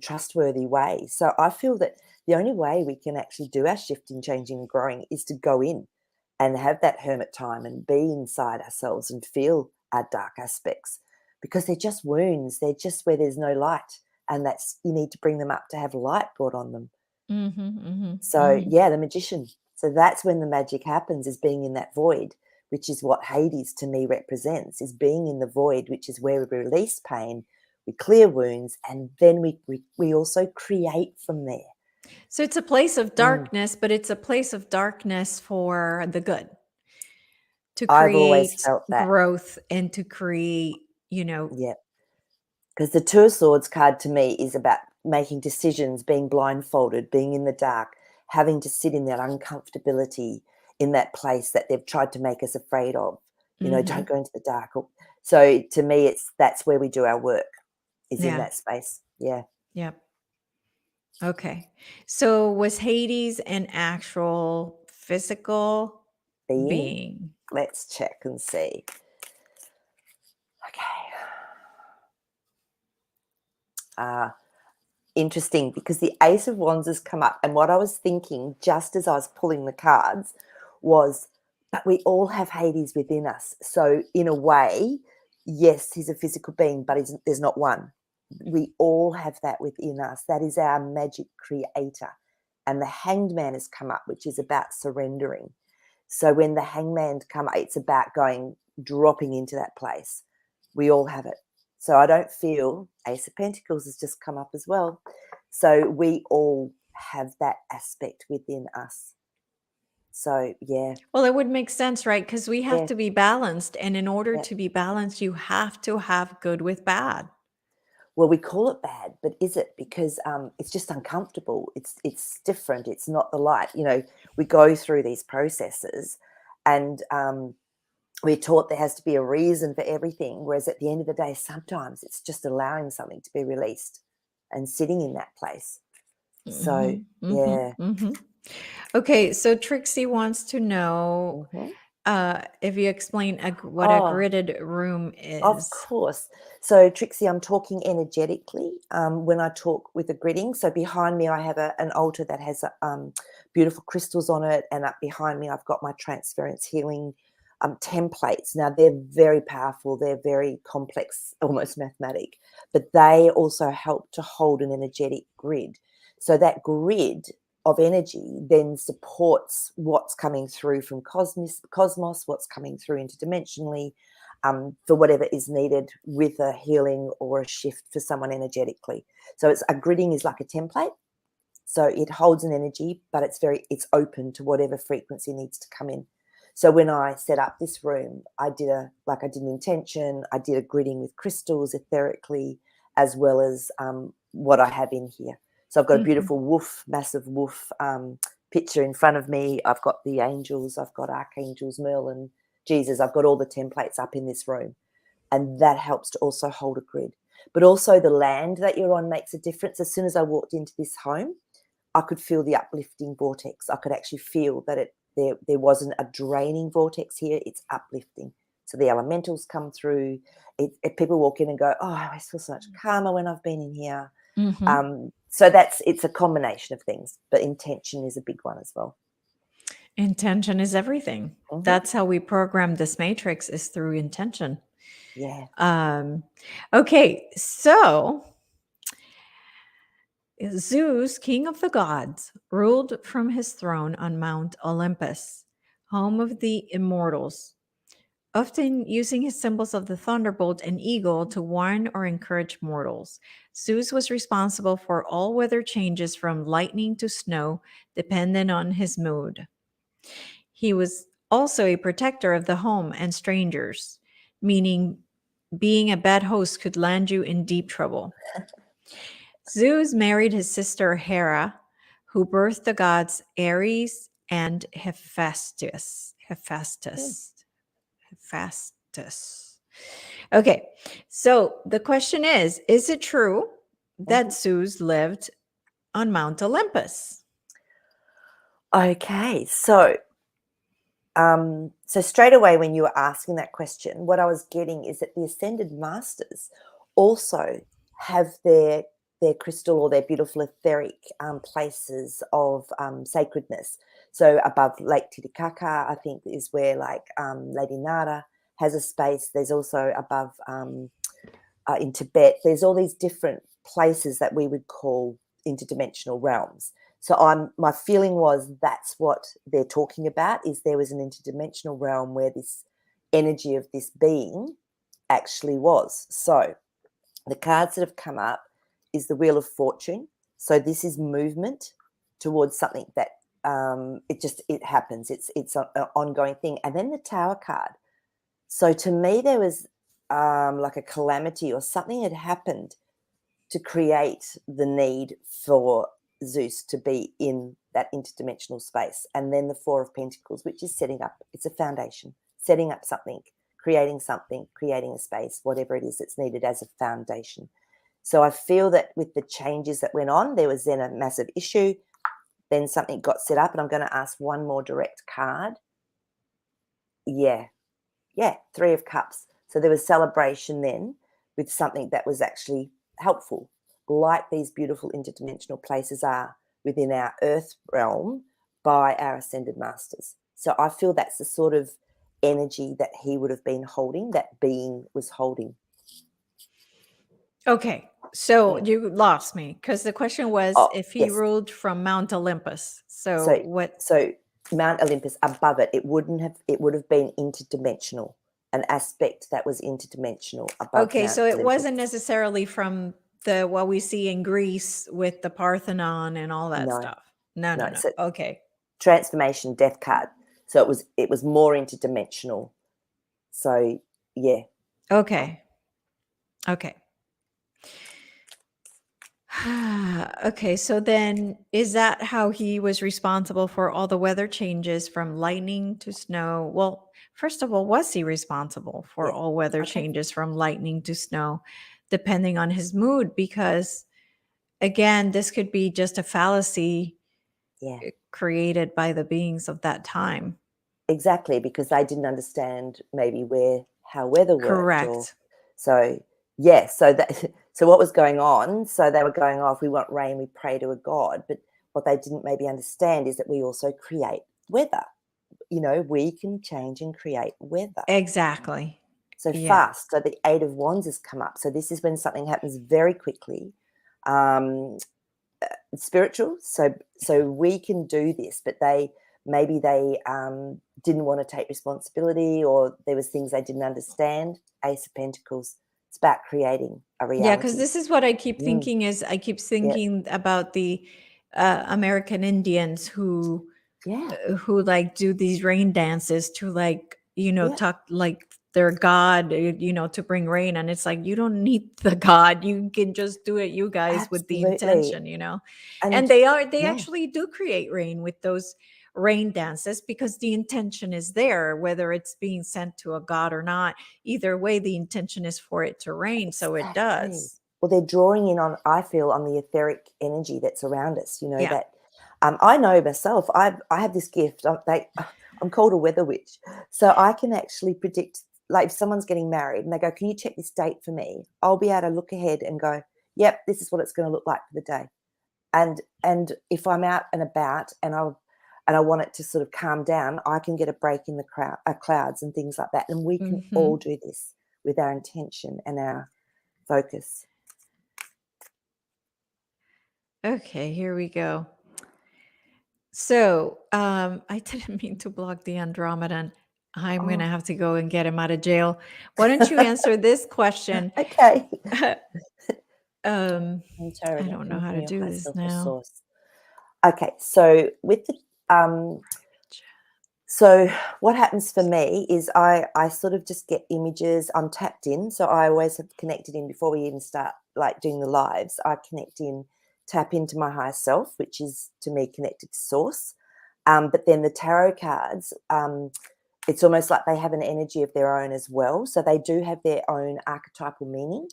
trustworthy way. So I feel that the only way we can actually do our shifting, changing, and growing is to go in and have that hermit time and be inside ourselves and feel our dark aspects, because they're just wounds. They're just where there's no light. And that's, you need to bring them up to have light brought on them. Mhm, mhm, So, mhm. yeah, the magician. So that's when the magic happens, is being in that void, which is what Hades to me represents, is being in the void, which is where we release pain, we clear wounds, and then we also create from there. So it's a place of Mm. darkness, but it's a place of darkness for the good, to I've always create felt that. growth and to create, you know. Yeah. Because the Two of Swords card to me is about making decisions, being blindfolded, being in the dark, having to sit in that uncomfortability, in that place that they've tried to make us afraid of. You know, don't Mhm. go into the dark. So to me, that's where we do our work, is in Yeah. that space. Yeah. Yep. Okay. So was Hades an actual physical Being. being? Let's check and see. Okay. Uh, Interesting, because the Ace of Wands has come up, and what I was thinking just as I was pulling the cards was that we all have Hades within us. So in a way, yes, he's a physical being, but there's not one. We all have that within us. That is our magic creator. And the Hanged Man has come up, which is about surrendering. So when the Hangman's come up, it's about dropping into that place. We all have it. So I don't feel, Ace of Pentacles has just come up as well. So we all have that aspect within us. So yeah, Well, it would make sense, right? Because we have yeah, to be balanced. And in order yeah. to be balanced, you have to have good with bad. Well, we call it bad, but is it? Because it's just uncomfortable. It's different. It's not the light. You know, we go through these processes, and we're taught there has to be a reason for everything. Whereas at the end of the day, sometimes it's just allowing something to be released and sitting in that place. So Mhm, mhm, yeah. mhm. Okay, so Trixie wants to know Hmm. if you explain what a Oh, gridded room of is. course. So, Trixie, I'm talking energetically when I talk with the gridding. So, behind me, I have an altar that has beautiful crystals on it. And up behind me, I've got my transference healing templates. Now, they're very powerful, they're very complex, almost mathematic, but they also help to hold an energetic grid. So, that grid of energy then supports what's coming through from cosmos, what's coming through interdimensionally, for whatever is needed with a healing or a shift for someone energetically. So it's a gridding is like a template. So it holds an energy, but it's open to whatever frequency needs to come in. So when I set up this room, I did an intention, I did a gridding with crystals etherically, as well as what I have in here. So I've got a Mhm. beautiful wolf, massive wolf picture in front of me. I've got the angels, I've got archangels, Merlin, Jesus. I've got all the templates up in this room, and that helps to also hold a grid. But also the land that you're on makes a difference. As soon as I walked into this home, I could feel the uplifting vortex. I could actually feel that there wasn't a draining vortex here. It's uplifting. So the elementals come through. People walk in and go, "Oh, I always feel so much calmer when I've been in here." Mhm. So it's a combination of things, but intention is a big one as well. Intention is everything. Hmm. That's how we program this matrix, is through intention. Yeah. Um, okay, so Zeus, king of the gods, ruled from his throne on Mount Olympus, home of the immortals, often using his symbols of the thunderbolt and eagle to warn or encourage mortals. Zeus was responsible for all weather changes from lightning to snow, dependent on his mood. He was also a protector of the home and strangers, meaning being a bad host could land you in deep trouble. Zeus married his sister Hera, who birthed the gods Ares and Hephaestus. Hephaestus. Okay, so the question is it true that Zeus lived on Mount Olympus? Okay, so straight away when you were asking that question, what I was getting is that the ascended masters also have their crystal or their beautiful etheric places of sacredness. So above Lake Titicaca, I think is where like Lady Nada has a space. There's also above in Tibet. There's all these different places that we would call interdimensional realms. So my feeling was that's what they're talking about, is there was an interdimensional realm where this energy of this being actually was. So the cards that have come up is the Wheel of Fortune. So this is movement towards something that it happens. It's an ongoing thing. And then the Tower card. So to me, there was like a calamity or something had happened to create the need for Zeus to be in that interdimensional space. And then the Four of Pentacles, which is setting up, it's a foundation, setting up something, creating a space, whatever it is that's needed as a foundation. So I feel that with the changes that went on, there was then a massive issue, then something got set up, and I'm going to ask one more direct card. Yeah, Three of Cups. So there was celebration then with something that was actually helpful, like these beautiful interdimensional places are within our earth realm by our ascended masters. So I feel that's the sort of energy that he would have been holding, that being was holding. Okay, so you lost me because the question was if he ruled from Mount Olympus. So what? So Mount Olympus, above it, it would have been interdimensional, an aspect that was interdimensional above. Okay, Mount so it Olympus. wasn't necessarily from what we see in Greece with the Parthenon and all that stuff. No. So, okay. Transformation, death card. So it was more interdimensional. So yeah. Okay. Okay, so then is that how he was responsible for all the weather changes from lightning to snow? Well, first of all, was he responsible for all weather changes from lightning to snow, depending on his mood? Because again, this could be just a fallacy created by the beings of that time. Exactly, because they didn't understand maybe how weather worked. Correct. So what was going on? So they were going, if we want rain, we pray to a god. But what they didn't maybe understand is that we also create weather. We can change and create weather. Exactly. So fast. So the Eight of Wands has come up. So this is when something happens very quickly. Spiritual. So we can do this, but they didn't want to take responsibility, or there was things they didn't understand. Ace of Pentacles. It's about creating a reality. Yeah, because this is what I keep thinking I keep thinking about the American Indians who like do these rain dances to like, talk like their god, to bring rain. And it's like, you don't need the god. You can just do it, you guys. Absolutely. With the intention, and they actually do create rain with those rain dances because the intention is there, whether it's being sent to a god or not. Either way, the intention is for it to rain. So it does. Well, they're drawing in on, I feel, on the etheric energy that's around us, that I know myself, I have this gift. I'm called a weather witch. So I can actually predict, like if someone's getting married and they go, can you check this date for me? I'll be able to look ahead and go, yep, this is what it's going to look like for the day. And if I'm out and about and I want it to sort of calm down, I can get a break in the clouds and things like that. And we can all do this with our intention and our focus. Okay, here we go. So I didn't mean to block the Andromedan. I'm going to have to go and get him out of jail. Why don't you answer this question? Okay. I don't know how to do this now. Okay, so with the so what happens for me is I sort of just get images. I'm tapped in, so I always have connected in before we even start like doing the lives. I connect in tap into my higher self, which is to me connected to source. But then the tarot cards, it's almost like they have an energy of their own as well. So they do have their own archetypal meaning,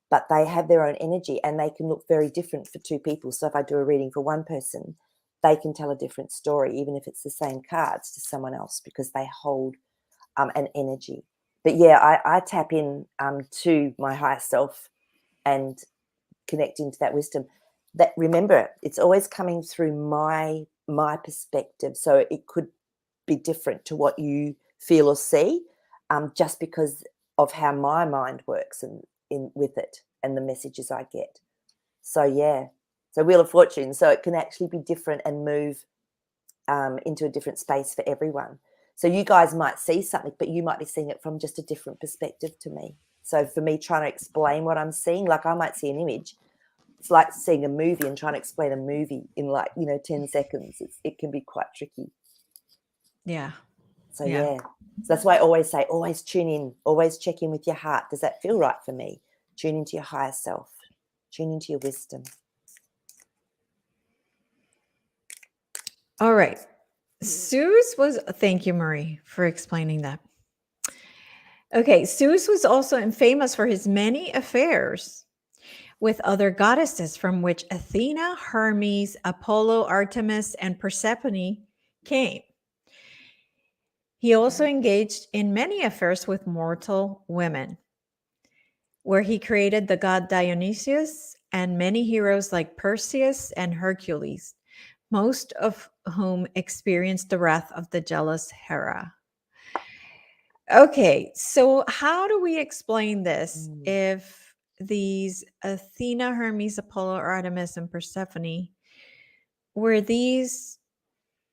but they have their own energy, and they can look very different for two people. So if I do a reading for one person, they can tell a different story, even if it's the same cards, to someone else, because they hold an energy. But yeah, I tap in to my higher self and connect into that wisdom. That, remember, it's always coming through my perspective, so it could be different to what you feel or see, just because of how my mind works and in with it and the messages I get. So yeah, so Wheel of Fortune, so it can actually be different and move into a different space for everyone. So you guys might see something, but you might be seeing it from just a different perspective to me. So for me, trying to explain what I'm seeing, like I might see an image. It's like seeing a movie and trying to explain a movie in 10 seconds. It can be quite tricky. Yeah. So yeah. So that's why I always say, always tune in, always check in with your heart. Does that feel right for me? Tune into your higher self. Tune into your wisdom. All right. Zeus was, thank you, Maree, for explaining that. Okay, Zeus was also famous for his many affairs with other goddesses, from which Athena, Hermes, Apollo, Artemis, and Persephone came. He also engaged in many affairs with mortal women, where he created the god Dionysius and many heroes like Perseus and Hercules, most of whom experienced the wrath of the jealous Hera. Okay, so how do we explain this if these Athena, Hermes, Apollo, Artemis, and Persephone were these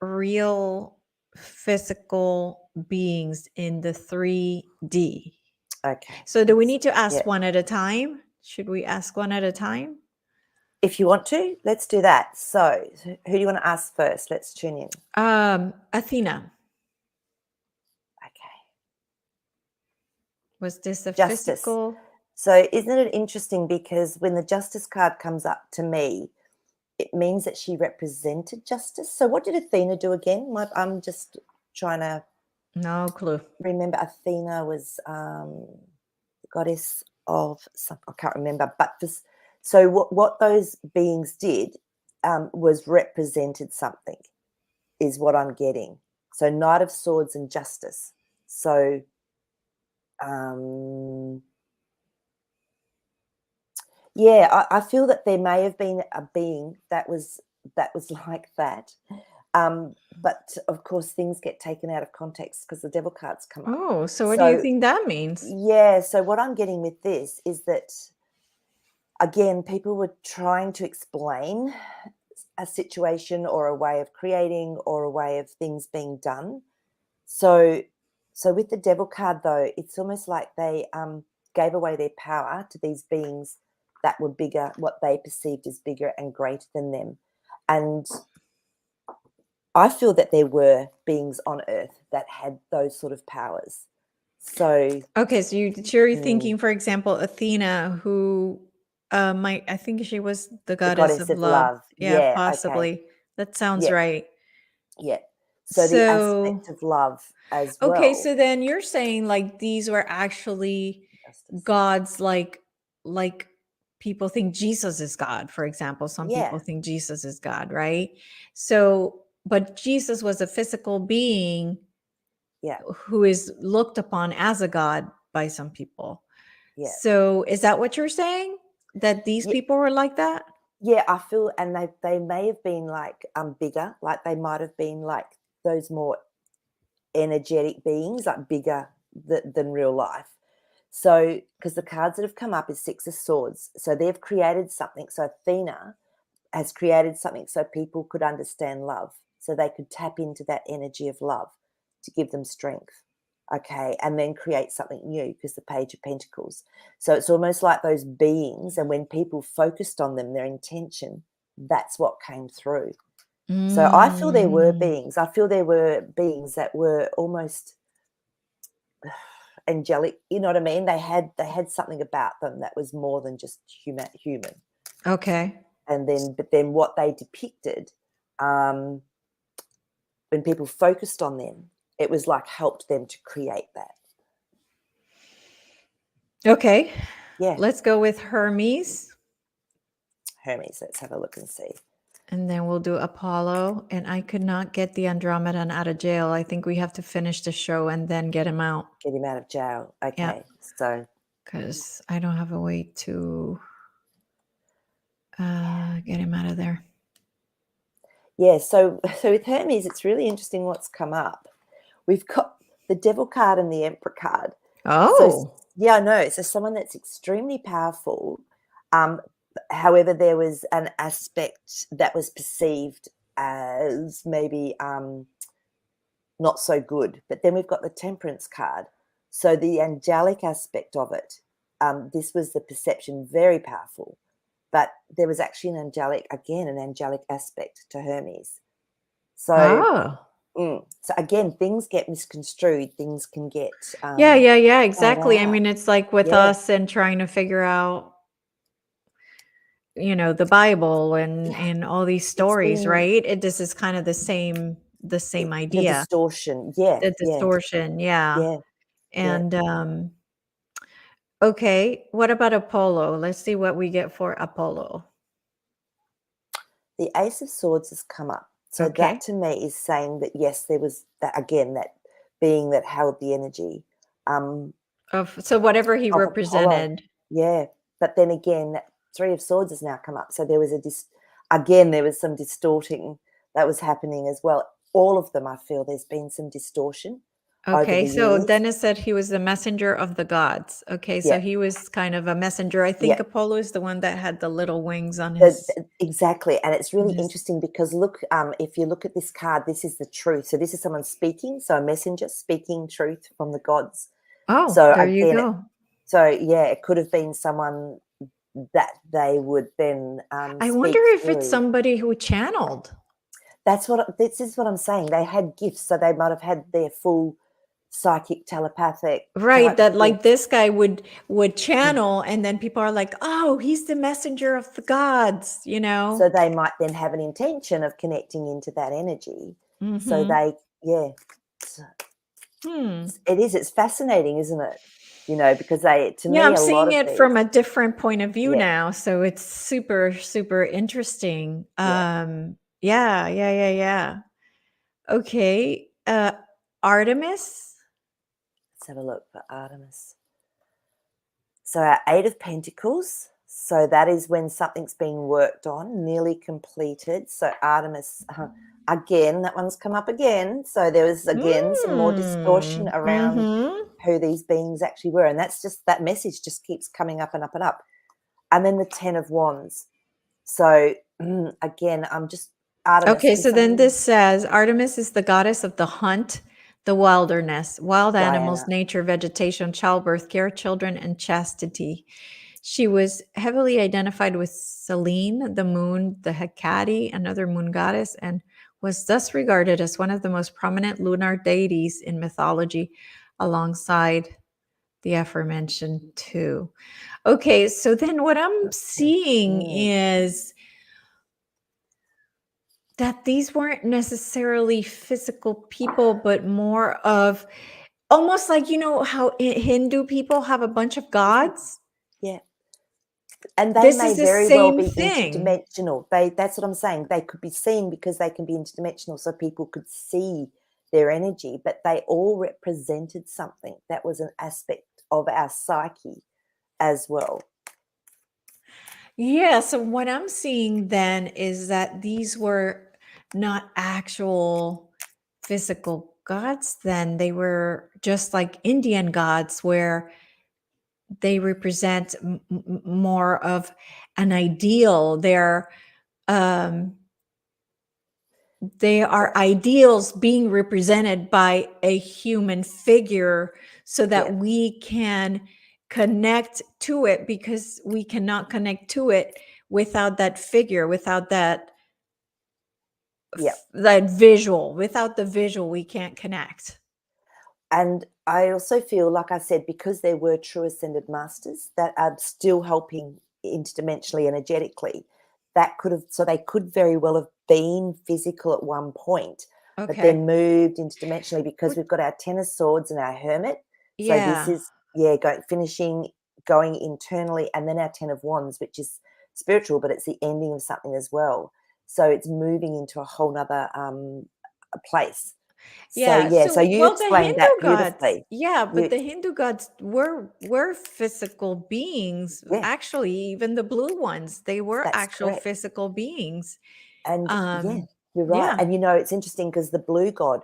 real physical beings in the 3D? Okay. So do we need to ask one at a time? Should we ask one at a time? If you want to, let's do that. So who do you want to ask first? Let's tune in. Athena. Okay. Was this a Justice. physical? So isn't it interesting, because when the Justice card comes up to me, it means that she represented justice. So what did Athena do again? I'm just trying to No clue. remember. Athena was the goddess of something. I can't remember. But this, so what those beings did was represented something, is what I'm getting. So Knight of Swords and Justice. So yeah, I feel that there may have been a being that was like that. But of course, things get taken out of context because the devil cards come up. Oh, so what do you think that means? Yeah, so what I'm getting with this is that, again, people were trying to explain a situation or a way of creating or a way of things being done. So with the devil card, though, it's almost like they gave away their power to these beings that were bigger, what they perceived as bigger and greater than them. And I feel that there were beings on Earth that had those sort of powers. So okay, so you're thinking, for example, Athena, who I think she was the goddess of love. Yeah, Yeah, possibly. okay. That sounds Yeah. right. Yeah. So the aspect of love as well. Okay, so then you're saying like these were actually Justice. gods, like people think Jesus is God, for example. Some people Yeah. think Jesus is God, right? So, but Jesus was a physical being, Yeah. who is looked upon as a god by some people. Yeah. So is that what you're saying? That these people were like that? Yeah, I feel, and they may have been like bigger, like they might have been like those more energetic beings, like bigger than real life. So because the cards that have come up is Six of Swords, so they've created something. So Athena has created something so people could understand love, so they could tap into that energy of love to give them strength. Okay, and then create something new, because the Page of Pentacles. So it's almost like those beings, and when people focused on them, their intention, that's what came through. So I feel there were beings. I feel there were beings that were almost angelic. You know what I mean? They had something about them that was more than just human. Okay. And then what they depicted, when people focused on them, it was like helped them to create that. Okay. Yeah. Let's go with Hermes, Hermes, let's have a look and see. and then we'll do Apollo. And I could not get the Andromedan out of jail. I think we have to finish the show and then get him out. Get him out of jail. Yeah. Okay. So Because I don't have a way to get him out of there. yeah, so with Hermes, it's really interesting what's come up. We've got the Devil card and the Emperor card. So Oh, yeah, I know. So someone that's extremely powerful. However, there was an aspect that was perceived as maybe not so good. But then we've got the Temperance card. So the angelic aspect of it, this was the perception, very powerful. But there was actually an angelic aspect to Hermes. So, oh. so again, things get misconstrued. Things can get Yeah, played exactly. I out. mean, it's like with Yeah, us and trying to figure out, the Bible yeah. and all these It's stories, been right? This is kind of the same the idea. distortion. Yeah, The yeah, distortion, yeah. yeah, yeah. And okay, what about Apollo? Let's see what we get for Apollo. The Ace of Swords has come up. So that Okay. to me is saying that yes, there was that again, that being that held the energy So whatever he of Apollo. represented. Yeah. But then again, that Three of Swords has now come up. So there was again, there was some distorting that was happening as well. All of them, I feel there's been some distortion over Okay, the so years. Dennis said he was the messenger of the gods. Okay, so Yeah. he was kind of a messenger. I Yeah. think Apollo is the one that had the little wings on Exactly, and it's on really his. interesting because look, if you look at this card, this is the truth. So this is someone speaking, so a messenger speaking truth from the gods. Oh, So there you again, go. yeah, it could have been someone that they would then I wonder speak if it's through. somebody who channeled. This is what I'm saying. They had gifts, so they might have had their full psychic, telepathic Right, type that thing. like this guy would Mm. channel and then people are like, "Oh, he's the messenger of the gods," you So know? they might then have an intention of connecting into that energy. So Mhm. they, yeah. So Hmm. it's fascinating, isn't it? Because to Yeah, me, I'm a lot seeing of it from these, a different point of view yeah, now, so it's super, super interesting. yeah. Yeah. Okay, Artemis? Let's have a look for Artemis. So our Eight of Pentacles. So that is when something's being worked on, nearly completed. So Artemis, again, that one's come up again. So there was again some more distortion around Mhm. who these beings actually were, and that's just that message just keeps coming up and up and up. And then the Ten of Wands. So again, I'm just Artemis. Okay, Can so then someone this says Artemis is the goddess of the hunt, the wilderness, wild animals, Diana? nature, vegetation, childbirth, care of children, and chastity. She was heavily identified with Selene, the moon, the Hecate, another moon goddess, and was thus regarded as one of the most prominent lunar deities in mythology, alongside the aforementioned two. Okay, so then what I'm seeing Mm, is that these weren't necessarily physical people, but more of almost like, how Hindu people have a bunch of yeah, gods? yeah. And they This may is the very well same be thing. interdimensional. That's what I'm saying. They could be seen because they can be interdimensional, so people could see their energy, but they all represented something that was an aspect of our psyche as well. Yeah, so what I'm seeing then is that these were not actual physical gods then. They were just like Indian gods where they represent more of an ideal. Um they are But ideals being represented by a human figure so yeah, that we can connect to it, because we cannot connect to it without that figure, without yeah. that visual. Without the visual, we can't connect. And I also feel, like I said, because there were true ascended masters that are still helping interdimensionally, energetically, that could have, so they could very well have been physical at one point, but Okay. then moved interdimensionally because What we've got our Ten of Swords and our Hermit. So this yeah. is, going internally, and then our Ten of Wands, which is spiritual, but it's the ending of something as well. So it's moving into a whole nother place. So Yeah, yeah, so so you well, the explained that Hindu gods, beautifully. yeah, You but the Hindu gods were physical beings. Yeah, Actually, even the blue ones, they were that's actual correct. physical beings. And yeah, Um, you're right. yeah, And it's interesting because the blue god,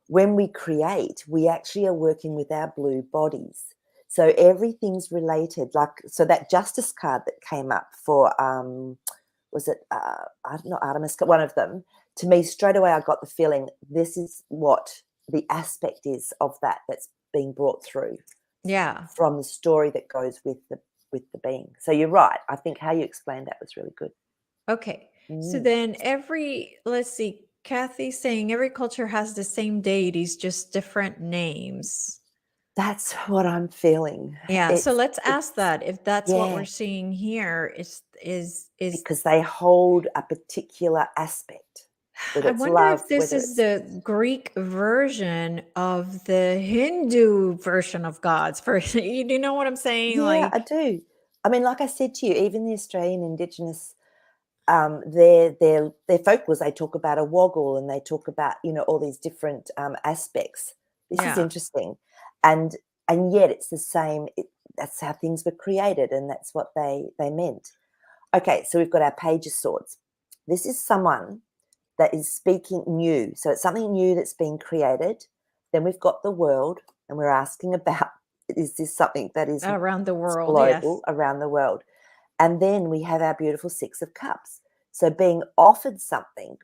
when we create, we actually are working with our blue bodies. So everything's related. Like, so that justice card that came up for, was it, not Artemis, one of them, to me, straight away, I got the feeling this is what the aspect is of that's being brought through yeah. from the story that goes with the being. So you're right. I think how you explained that was really good. Okay. So Mm. then let's see, Kathy's saying every culture has the same deities, just different names. That's what I'm feeling. Yeah, so let's ask It's that if that's what we're yeah, seeing here is because they hold a particular aspect, whether I it's wonder love, if this whether is it's the Greek version of the Hindu version of gods. For you know what I'm saying? yeah, I Like, do. I mean, like I said to you, even the Australian Indigenous, their folklores, they talk about a woggle and they talk about, all these different aspects. This is yeah, interesting. And and yet it's the same, that's how things were created and that's what they meant. Okay, so we've got our Page of Swords. This is someone that is speaking new. So it's something new that's being created. Then we've got the world, and we're asking about, is this something that is around the world. global Yes. around the world? And then we have our beautiful Six of Cups. So being offered something,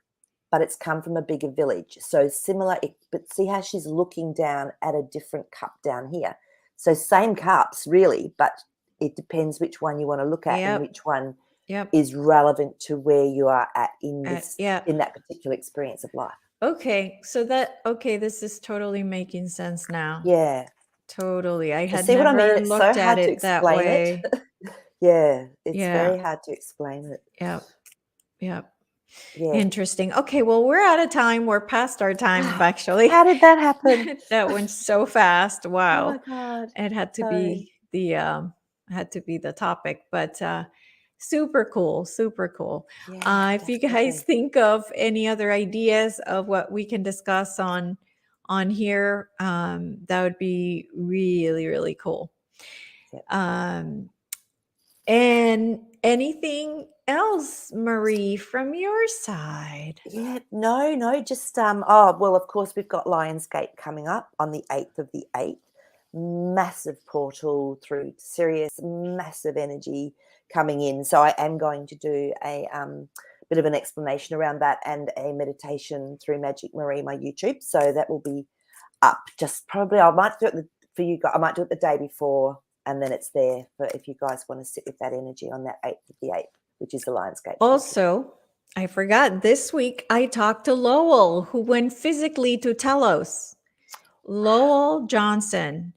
but it's come from a bigger village. So similar, but see how she's looking down at a different cup down here. So same cups, really, but it depends which one you want to look at and Yep. which one Yep. is relevant to where you are at Yeah. in that particular experience of life. Okay. So okay, this is totally making sense now. Yeah. Totally. I So had see what I mean? never It's so looked at hard to it that explain it. way. Yeah, it's Yeah. very hard to explain it. Yep. Yep. Yeah. Interesting. Okay, well, we're out of time. We're past our time, How actually. did that happen? That went so fast. Oh my Wow. God. It Sorry. had to be the topic, but super cool, super cool. Yeah, If you guys definitely. think of any other ideas of what we can discuss on here, that would be really, really cool. Yeah. Um, and anything else, Maree, from your side? Yeah, no, just well, of course we've got Lionsgate coming up on the 8th of the 8th. Massive portal through to Sirius, massive energy coming in. So I am going to do a bit of an explanation around that and a meditation through Magic Maree, my YouTube. So that will be up. Just probably I might do it for you guys. I might do it the day before, and then it's there for if you guys want to sit with that energy on that 8th of the 8th, which is the Lionsgate portal. Also, I forgot this week I talked to Lowell, who went physically to Telos. Lowell Johnson,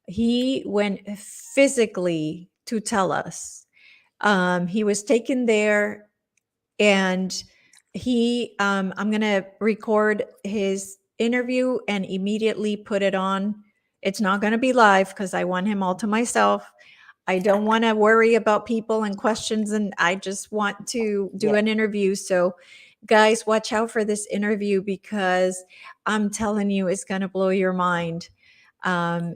he went physically to Telos. He was taken there, and I'm going to record his interview and immediately put it on. It's not going to be live because I want him all to myself. I don't want to worry about people and questions, and I just want to do Yeah. an interview. So, guys, watch out for this interview because I'm telling you, it's going to blow your mind.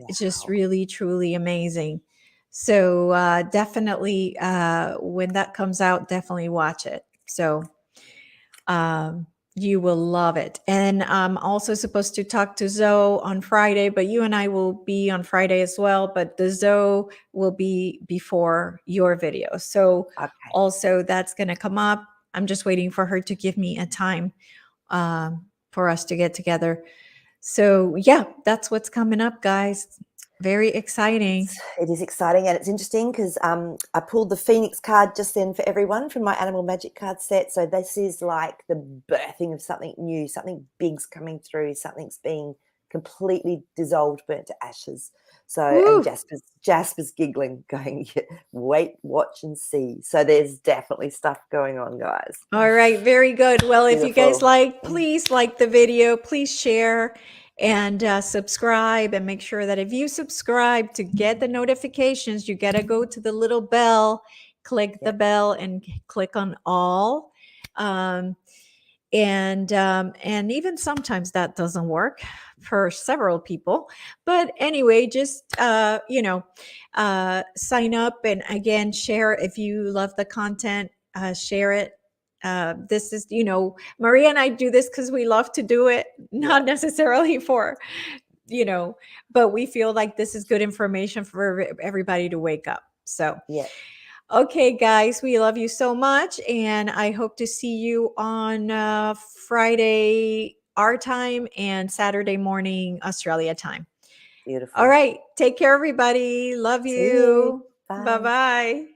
It's just Wow. really, truly amazing. So, definitely, when that comes out, definitely watch it. So, um, you will love it. And I'm also supposed to talk to Zoe on Friday, but you and I will be on Friday as well. But the Zoe will be before your video. So Okay. also that's going to come up. I'm just waiting for her to give me a time for us to get together. So yeah, that's what's coming up, guys. Very exciting. It is exciting and it's interesting because I pulled the Phoenix card just then for everyone from my Animal Magic card set. So this is like the birthing of something new, something big's coming through, something's being completely dissolved, burnt to ashes. So, and Woo. Jasper's giggling, going, "Yeah, wait, watch, and see." So there's definitely stuff going on, guys. All right, very good. Well, if you guys Beautiful. like, please like the video, please share and subscribe, and make sure that if you subscribe to get the notifications, you got to go to the little bell, click the Yep. bell, and click on all. Um, and even sometimes that doesn't work for several people, but anyway, just sign up, and again, share if you love the content. Share it. This is, Maria and I do this because we love to do it, not Yep. necessarily for, you know but we feel like this is good information for everybody to wake up. So Yep. okay, guys, we love you so much. And I hope to see you on Friday, our time, and Saturday morning, Australia time. All Beautiful. right. Take care, everybody. Love See you. you. Bye Bye. bye.